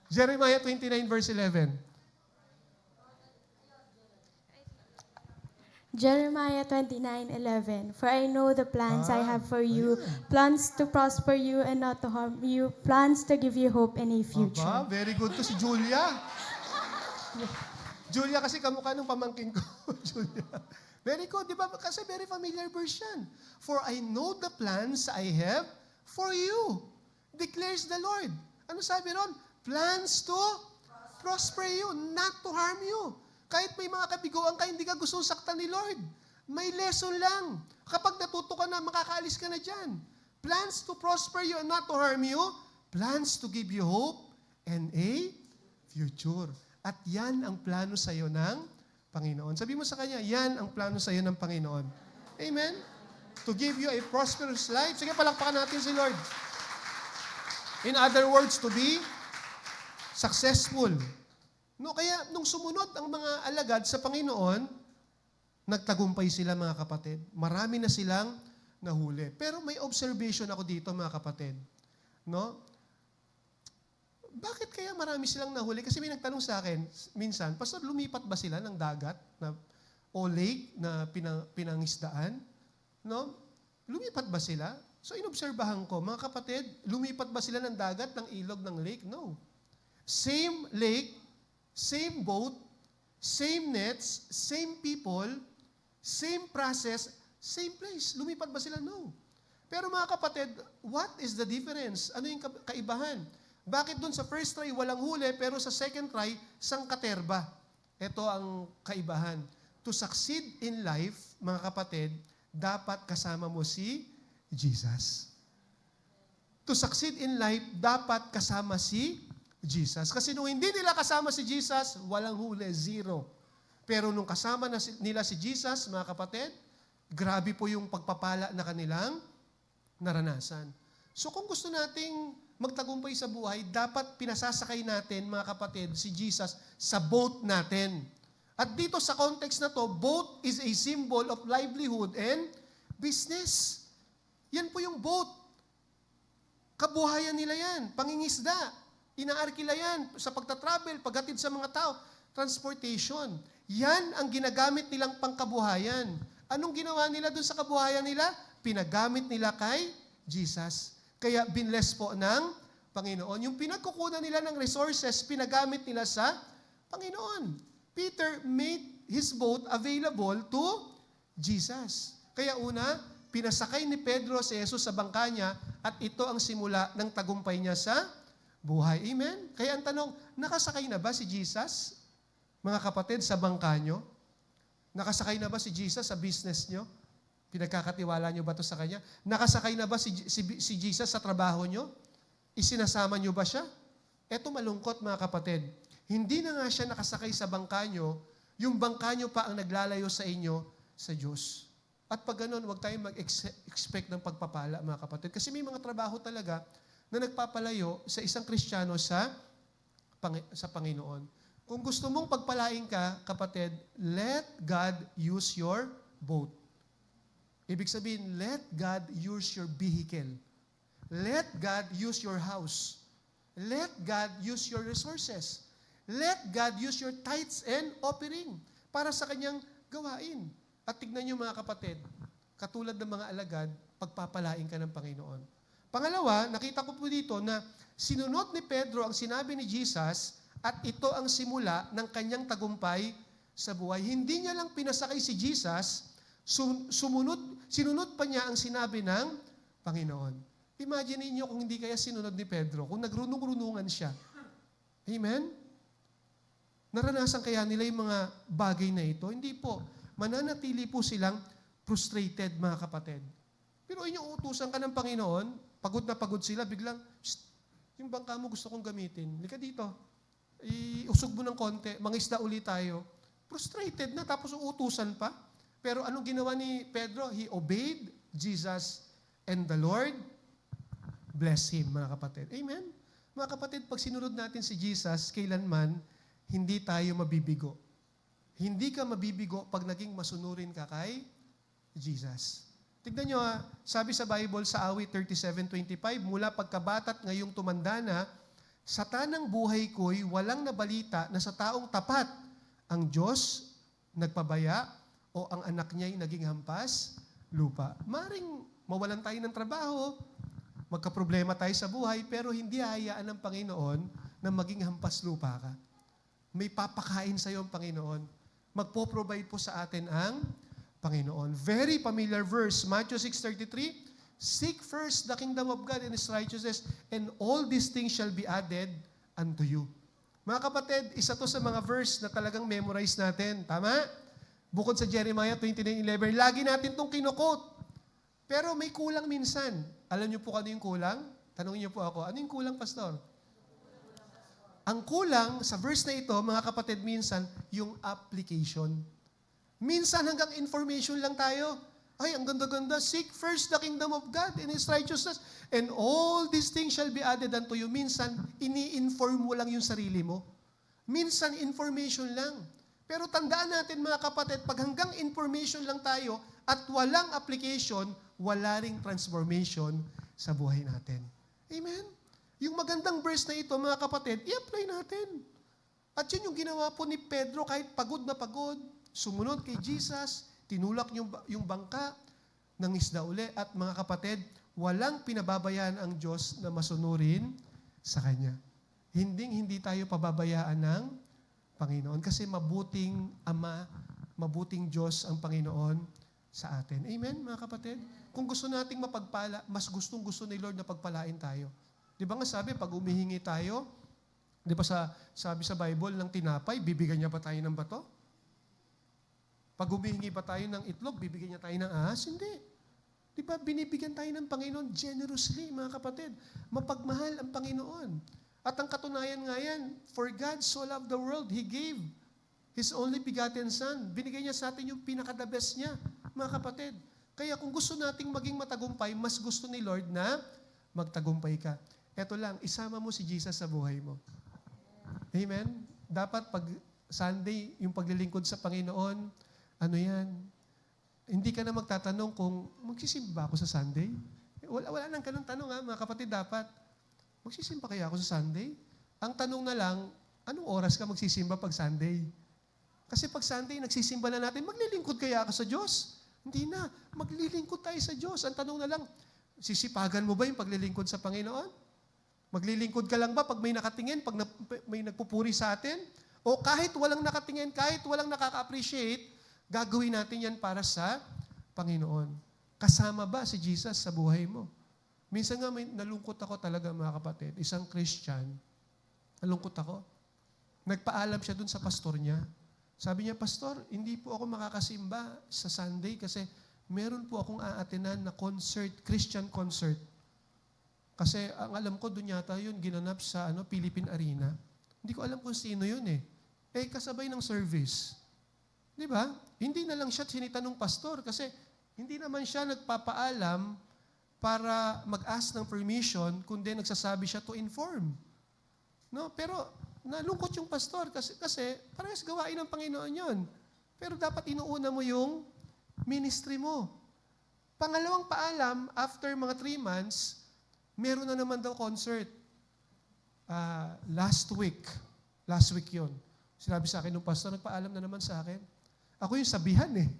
S4: Jeremiah 29 verse 11.
S2: Jeremiah 29:11. For I know the plans I have for you, plans to prosper you and not to harm you, plans to give you hope and a future.
S4: Aba, very good to si Julia. Julia kasi kamukha ng pamangkin ko. Julia. Very good, di ba? Kasi very familiar verse yan. For I know the plans I have for you, declares the Lord. Ano sabi ron? Plans to prosper you, not to harm you. Kahit may mga kabiguan ka, hindi ka gusto saktan ni Lord. May lesson lang. Kapag natuto ka na, makakaalis ka na dyan. Plans to prosper you and not to harm you. Plans to give you hope and a future. At yan ang plano sa iyo ng Panginoon. Sabi mo sa Kanya, yan ang plano sa iyo ng Panginoon. Amen? To give you a prosperous life. Sige, palakpakan natin si Lord. In other words, to be successful. No, kaya nung sumunod ang mga alagad sa Panginoon, nagtagumpay sila mga kapatid. Marami na silang nahuli. Pero may observation ako dito mga kapatid. No? Bakit kaya marami silang nahuli? Kasi may nagtanong sa akin, minsan, Pastor, lumipat ba sila ng dagat o lake na pinangisdaan? No? Lumipat ba sila? So inobserbahan ko, mga kapatid, lumipat ba sila ng dagat, ng ilog, ng lake? No. Same lake, same boat, same nets, same people, same process, same place. Lumipat ba sila? No. Pero mga kapatid, what is the difference? Ano yung kaibahan? Bakit dun sa first try walang huli, pero sa second try, sangkaterba? Ito ang kaibahan. To succeed in life, mga kapatid, dapat kasama mo si Jesus. To succeed in life, dapat kasama si Jesus. Kasi nung hindi nila kasama si Jesus, walang huli, zero. Pero nung kasama nila si Jesus, mga kapatid, grabe po yung pagpapala na kanilang naranasan. So kung gusto nating magtagumpay sa buhay, dapat pinasasakay natin, mga kapatid, si Jesus sa boat natin. At dito sa context na to, boat is a symbol of livelihood and business. Yan po yung boat. Kabuhayan nila yan. Pangingisda. Inaarkila yan sa pagtatravel, paghatid sa mga tao. Transportation. Yan ang ginagamit nilang pangkabuhayan. Anong ginawa nila dun sa kabuhayan nila? Pinagamit nila kay Jesus. Kaya binless po ng Panginoon. Yung pinagkukunan nila ng resources, pinagamit nila sa Panginoon. Peter made his boat available to Jesus. Kaya una, pinasakay ni Pedro si Jesus sa bangka niya at ito ang simula ng tagumpay niya sa buhay. Amen? Kaya ang tanong, nakasakay na ba si Jesus, mga kapatid, sa bangka nyo? Nakasakay na ba si Jesus sa business nyo? Pinagkakatiwala nyo ba ito sa Kanya? Nakasakay na ba si Jesus sa trabaho nyo? Isinasama nyo ba siya? Eto malungkot mga kapatid. Hindi na nga siya nakasakay sa bangka nyo, yung bangka nyo pa ang naglalayo sa inyo sa Diyos. At pag ganun, huwag tayong mag-expect ng pagpapala, mga kapatid. Kasi may mga trabaho talaga na nagpapalayo sa isang Kristiyano sa Panginoon. Kung gusto mong pagpalain ka, kapatid, let God use your boat. Ibig sabihin, let God use your vehicle. Let God use your house. Let God use your resources. Let God use your tithes and offering para sa kanyang gawain. At tignan niyo mga kapatid, katulad ng mga alagad, pagpapalain ka ng Panginoon. Pangalawa, nakita ko po dito na sinunod ni Pedro ang sinabi ni Jesus at ito ang simula ng kanyang tagumpay sa buhay. Hindi niya lang pinasakay si Jesus, sinunod pa niya ang sinabi ng Panginoon. Imagine niyo kung hindi kaya sinunod ni Pedro, kung nagrunong-runungan siya. Amen? Naranasan kaya nila yung mga bagay na ito? Hindi po. Mananatili po silang frustrated, mga kapatid. Pero yung utusan ka ng Panginoon, pagod na pagod sila, biglang, yung bangka mo gusto kong gamitin. Lika dito. Iusog mo ng konti, mangisda ulit tayo. Frustrated na, tapos uutusan pa. Pero anong ginawa ni Pedro? He obeyed Jesus and the Lord bless him, mga kapatid. Amen? Mga kapatid, pag sinunod natin si Jesus, kailanman, hindi tayo mabibigo. Hindi ka mabibigo pag naging masunurin ka kay Jesus. Tignan nyo sabi sa Bible sa awit 37:25, mula pagkabatat ngayong tumanda na, sa tanang buhay ko'y walang nabalita na sa taong tapat ang Diyos nagpabaya o ang anak niya'y naging hampas lupa. Maring mawalan tayo ng trabaho, magkaproblema tayo sa buhay, pero hindi hayaan ng Panginoon na maging hampas lupa ka. May papakain sa iyo ang Panginoon. Magpo-provide po sa atin ang Panginoon. Very familiar verse, Matthew 6:33, seek first the kingdom of God and His righteousness, and all these things shall be added unto you. Mga kapatid, isa to sa mga verse na talagang memorize natin. Tama? Bukod sa Jeremiah 29:11, lagi natin itong kinukot. Pero may kulang minsan. Alam niyo po ano yung kulang? Tanungin niyo po ako, ano yung kulang, Pastor? Ang kulang sa verse na ito, mga kapatid, minsan, yung application. Minsan hanggang information lang tayo. Ay, ang ganda-ganda. Seek first the kingdom of God and His righteousness, and all these things shall be added unto you. Minsan, ini-inform mo lang yung sarili mo. Minsan, information lang. Pero tandaan natin, mga kapatid, pag hanggang information lang tayo at walang application, wala ring transformation sa buhay natin. Amen? Yung magandang verse na ito, mga kapatid, i-apply natin. At yun yung ginawa po ni Pedro, kahit pagod na pagod, sumunod kay Jesus, tinulak yung bangka, nangisda uli. At mga kapatid, walang pinababayaan ang Diyos na masunurin sa Kanya. Hindi tayo pababayaan ng Panginoon. Kasi mabuting Ama, mabuting Diyos ang Panginoon sa atin. Amen, mga kapatid? Kung gusto nating mapagpala, mas gustong-gusto ni Lord na pagpalain tayo. Di ba nga sabi, pag umihingi tayo, di ba sabi sa Bible ng tinapay, bibigyan niya ba tayo ng bato? Pag humihingi ba tayo ng itlog, bibigyan niya tayo ng ahas? Hindi. Di ba binibigyan tayo ng Panginoon generously, mga kapatid? Mapagmahal ang Panginoon. At ang katunayan nga yan, for God so loved the world, He gave His only begotten Son. Binigay niya sa atin yung pinaka-the best niya, mga kapatid. Kaya kung gusto nating maging matagumpay, mas gusto ni Lord na magtagumpay ka. Eto lang, isama mo si Jesus sa buhay mo. Amen? Dapat pag Sunday, yung paglilingkod sa Panginoon, ano yan? Hindi ka na magtatanong kung magsisimba ako sa Sunday? Wala nang ganun tanong mga kapatid, dapat. Magsisimba kaya ako sa Sunday? Ang tanong na lang, anong oras ka magsisimba pag Sunday? Kasi pag Sunday, nagsisimba na natin, maglilingkod kaya ako sa Diyos? Hindi na. Maglilingkod tayo sa Diyos. Ang tanong na lang, sisipagan mo ba yung paglilingkod sa Panginoon? Maglilingkod ka lang ba pag may nakatingin, pag may nagpupuri sa atin? O kahit walang nakatingin, kahit walang nakaka-appreciate, gagawin natin yan para sa Panginoon. Kasama ba si Jesus sa buhay mo? Minsan nga nalungkot ako talaga, mga kapatid. Isang Christian, nalungkot ako. Nagpaalam siya dun sa pastor niya. Sabi niya, Pastor, hindi po ako makakasimba sa Sunday kasi meron po akong aatenan na concert, Christian concert. Kasi ang alam ko, doon yata yun ginanap sa Philippine Arena. Hindi ko alam kung sino yun eh. Kasabay ng service. Di ba? Hindi na lang siya tinitanong pastor kasi hindi naman siya nagpapaalam para mag-ask ng permission, kundi nagsasabi siya to inform. No? Pero nalungkot yung pastor kasi parehas gawain ng Panginoon yon. Pero dapat inuuna mo yung ministry mo. Pangalawang paalam, after mga 3 months, meron na naman daw concert. Last week yon. Sinabi sa akin ng pastor, nagpaalam na naman sa akin. Ako yung sabihan eh.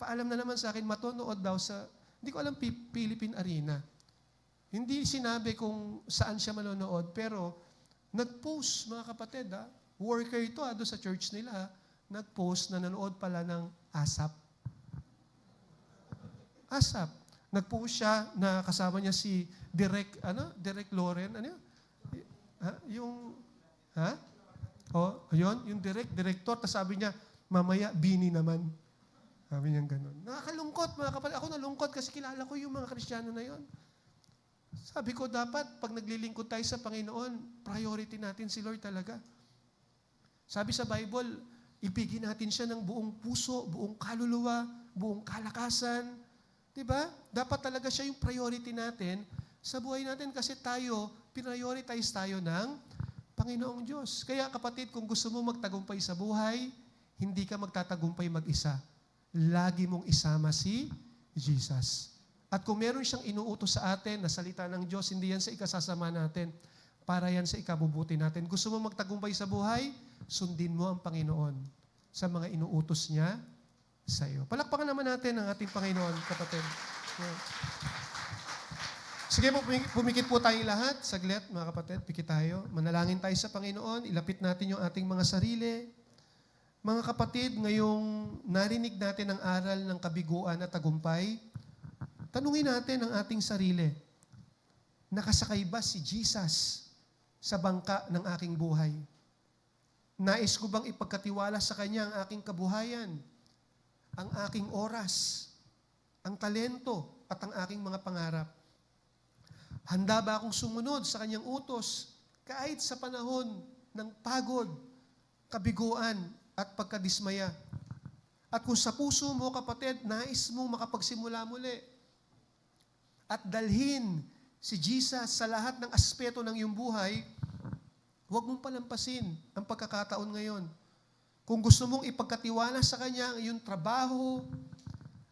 S4: Paalam na naman sa akin, matunood daw sa, hindi ko alam, Philippine Arena. Hindi sinabi kung saan siya manonood, pero nag-post, mga kapatid, worker ito doon sa church nila, nag-post na nanood pala ng ASAP. ASAP. Nag-post siya na kasama niya si Direk Loren, yung director, tapos sabi niya, mamaya, Bini naman. Sabi niya gano'n. Nakakalungkot, mga kapatid. Ako nalungkot kasi kilala ko yung mga Kristiyano na yon. Sabi ko, dapat, pag naglilingkod tayo sa Panginoon, priority natin si Lord talaga. Sabi sa Bible, ibigin natin siya ng buong puso, buong kaluluwa, buong kalakasan. Diba? Dapat talaga siya yung priority natin sa buhay natin kasi prioritize tayo ng Panginoong Diyos. Kaya kapatid, kung gusto mo magtagumpay sa buhay, hindi ka magtatagumpay mag-isa. Lagi mong isama si Jesus. At kung meron siyang inuutos sa atin na salita ng Diyos, hindi yan sa ikasasama natin, para yan sa ikabubuti natin. Gusto mo magtagumpay sa buhay, sundin mo ang Panginoon sa mga inuutos niya sa iyo. Palakpakan naman natin ang ating Panginoon, kapatid. Sige po, pumikit po tayong lahat. Saglit, mga kapatid, pikit tayo. Manalangin tayo sa Panginoon. Ilapit natin yung ating mga sarili. Mga kapatid, ngayong narinig natin ang aral ng kabiguan at tagumpay, tanungin natin ang ating sarili. Nakasakay ba si Jesus sa bangka ng aking buhay? Nais ko bang ipagkatiwala sa Kanya ang aking kabuhayan, ang aking oras, ang talento at ang aking mga pangarap? Handa ba akong sumunod sa Kanyang utos kahit sa panahon ng pagod, kabiguan at pagkadismaya? At kung sa puso mo, kapatid, nais mong makapagsimula muli at dalhin si Jesus sa lahat ng aspeto ng iyong buhay, huwag mong palampasin ang pagkakataon ngayon. Kung gusto mong ipagkatiwala sa Kanya ang iyong trabaho,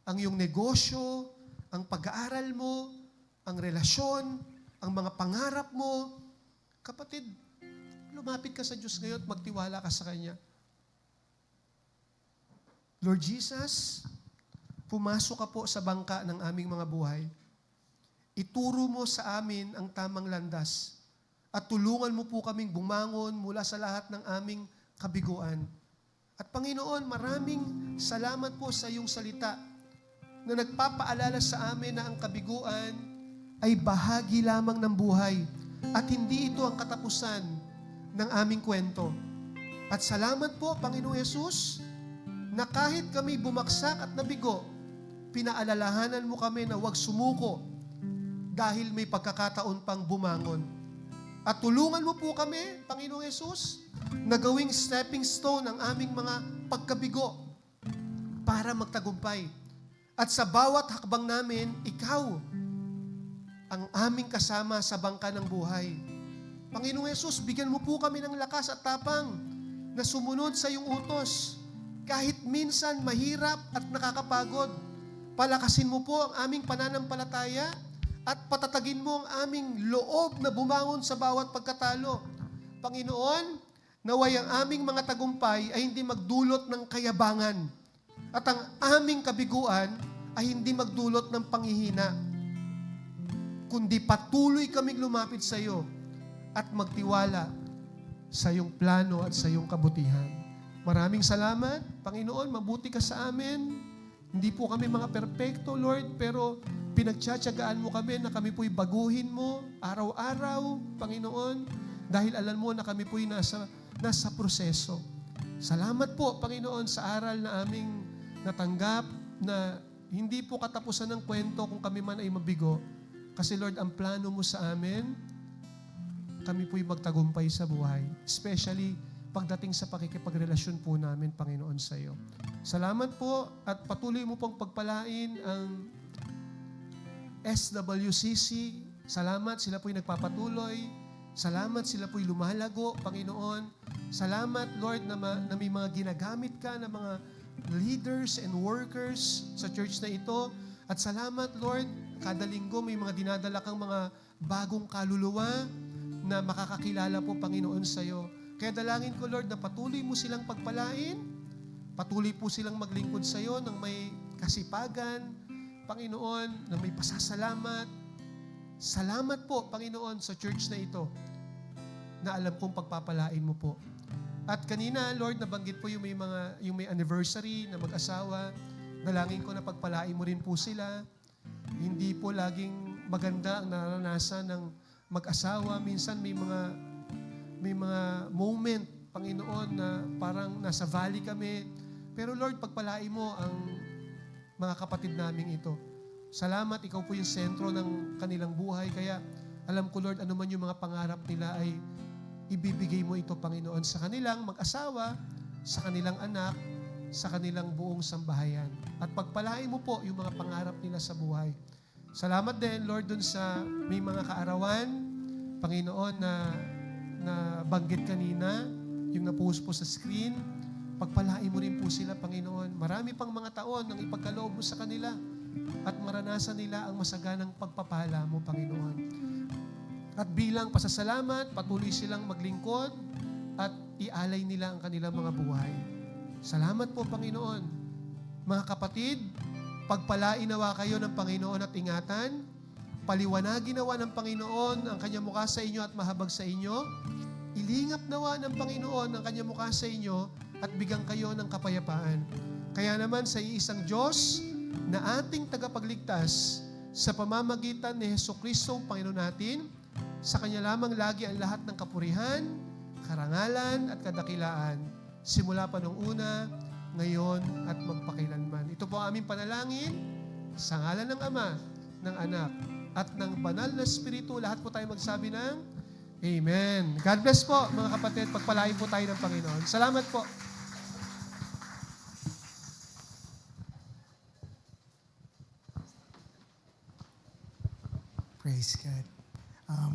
S4: ang iyong negosyo, ang pag-aaral mo, ang relasyon, ang mga pangarap mo, kapatid, lumapit ka sa Diyos ngayon at magtiwala ka sa Kanya. Lord Jesus, pumasok ka po sa bangka ng aming mga buhay. Ituro mo sa amin ang tamang landas at tulungan mo po kaming bumangon mula sa lahat ng aming kabiguan. At Panginoon, maraming salamat po sa iyong salita na nagpapaalala sa amin na ang kabiguan ay bahagi lamang ng buhay at hindi ito ang katapusan ng aming kwento. At salamat po, Panginoon Yesus, na kahit kami bumagsak at nabigo, pinaalalahanan mo kami na huwag sumuko dahil may pagkakataon pang bumangon. At tulungan mo po kami, Panginoong Yesus, na gawing stepping stone ang aming mga pagkabigo para magtagumpay. At sa bawat hakbang namin, Ikaw ang aming kasama sa bangka ng buhay. Panginoong Yesus, bigyan mo po kami ng lakas at tapang na sumunod sa iyong utos. Kahit minsan mahirap at nakakapagod, palakasin mo po ang aming pananampalataya at patatagin mo ang aming loob na bumangon sa bawat pagkatalo. Panginoon, naway ang aming mga tagumpay ay hindi magdulot ng kayabangan at ang aming kabiguan ay hindi magdulot ng panghihina, kundi patuloy kaming lumapit sa iyo at magtiwala sa iyong plano at sa iyong kabutihan. Maraming salamat, Panginoon, mabuti ka sa amin. Hindi po kami mga perpekto, Lord, pero pinagtsatsagaan mo kami na kami po'y baguhin mo araw-araw, Panginoon, dahil alam mo na kami po'y nasa proseso. Salamat po, Panginoon, sa aral na aming natanggap na hindi po katapusan ng kwento kung kami man ay mabigo. Kasi Lord, ang plano mo sa amin, kami po'y magtagumpay sa buhay. Especially pagdating sa pakikipagrelasyon po namin, Panginoon, sa iyo. Salamat po at patuloy mo pong pagpalain ang SWCC. Salamat, sila po'y nagpapatuloy. Salamat, sila po'y lumalago, Panginoon. Salamat, Lord, na may mga ginagamit ka na mga leaders and workers sa church na ito. At salamat, Lord, kada linggo may mga dinadala kang mga bagong kaluluwa na makakakilala po, Panginoon, sa iyo. Kaya dalangin ko, Lord, na patuloy mo silang pagpalain, patuloy po silang maglingkod sa iyo ng may kasipagan, Panginoon, ng may pasasalamat. Salamat po, Panginoon, sa church na ito na alam kong pagpapalain mo po. At kanina, Lord, nabanggit po yung may anniversary na mag-asawa. Dalangin ko na pagpalain mo rin po sila. Hindi po laging maganda ang naranasan ng mag-asawa. Minsan may mga moment, Panginoon, na parang nasa valley kami. Pero Lord, pagpalain mo ang mga kapatid naming ito. Salamat, ikaw po yung sentro ng kanilang buhay. Kaya alam ko, Lord, ano man yung mga pangarap nila ay ibibigay mo ito, Panginoon, sa kanilang mag-asawa, sa kanilang anak, sa kanilang buong sambahayan. At pagpalain mo po yung mga pangarap nila sa buhay. Salamat din, Lord, dun sa may mga kaarawan, Panginoon, na banggit kanina, yung napost po sa screen. Pagpalain mo rin po sila, Panginoon. Marami pang mga taon ang ipagkaloob mo sa kanila at maranasan nila ang masaganang pagpapala mo, Panginoon. At bilang pasasalamat, patuloy silang maglingkod at ialay nila ang kanilang mga buhay. Salamat po, Panginoon. Mga kapatid, pagpalain nawa kayo ng Panginoon at ingatan. Paliwanagin nawa ng Panginoon ang kanyang mukha sa inyo at mahabag sa inyo. Ilingap nawa ng Panginoon ang kanyang mukha sa inyo at bigyan kayo ng kapayapaan. Kaya naman sa iisang Diyos na ating tagapagligtas sa pamamagitan ni Hesukristo, Panginoon natin, sa Kanya lamang lagi ang lahat ng kapurihan, karangalan at kadakilaan, simula pa nung una, ngayon at magpakailanman. Ito po ang aming panalangin sa ngalan ng Ama, ng Anak, at ng Banal na Espiritu. Lahat po tayo magsabi ng Amen. God bless po, mga kapatid. Pagpalain po tayo ng Panginoon. Salamat po.
S1: Praise God.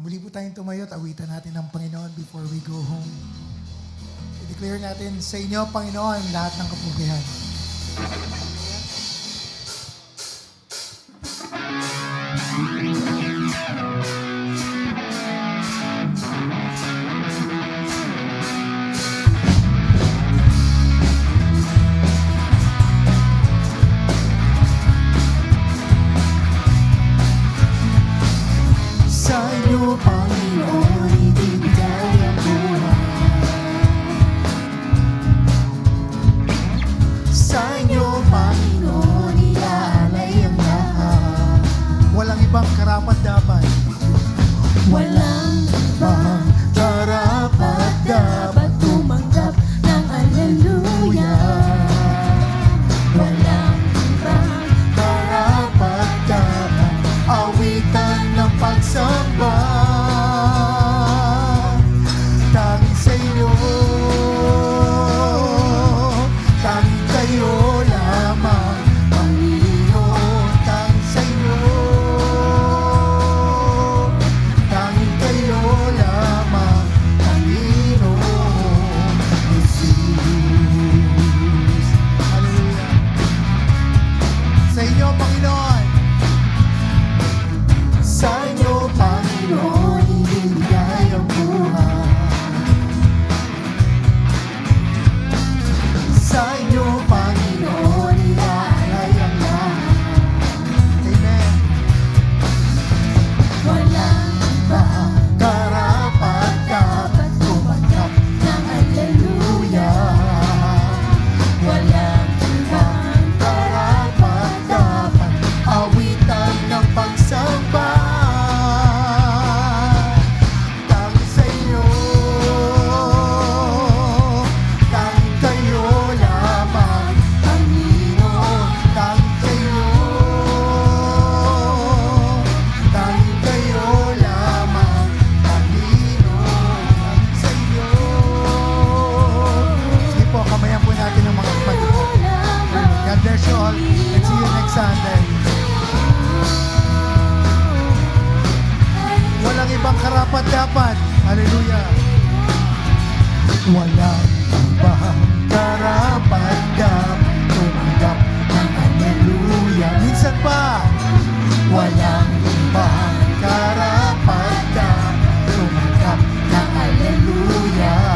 S1: Muli po tayong tumayo at awitan natin ng Panginoon before we go home. I-declare natin sa inyo, Panginoon, lahat ng kapurihan.
S5: Sa iyo, Panginoon, ibibigay ang buhay. Sa iyo, Panginoon, iaalay ang lahat.
S1: Walang ibang karapat-dapat.
S5: Walang ibang karapat dapat tumanggap ng Alleluia. Walang ibang karapat dapat awitan ng pagsamba. Tanging sa iyo, tanging kayo lamang, Panginoon, tanging sa iyo.
S1: bless you all and see you next Sunday. Walang ibang karapat-dapat. Hallelujah. Walang ibang karapat-dapat tumanggap ng hallelujah. Minsan pa, walang ibang karapat-dapat tumanggap ng hallelujah.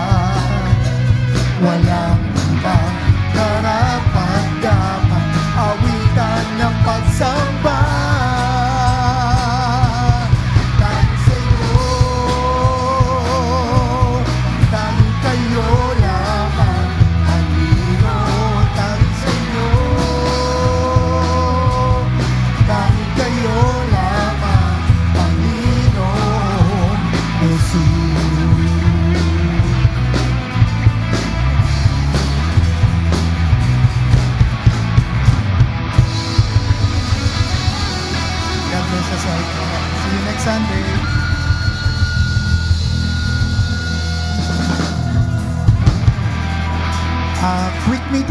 S1: Walang ibang karapat-dapat awitan ng pagsamba. Dahil sa'yo, dahil kayo lamang, Panginoon. Dahil sa'yo, dahil kayo lamang, Panginoon Jesus. God bless us all. See you next Sunday. Quick meeting.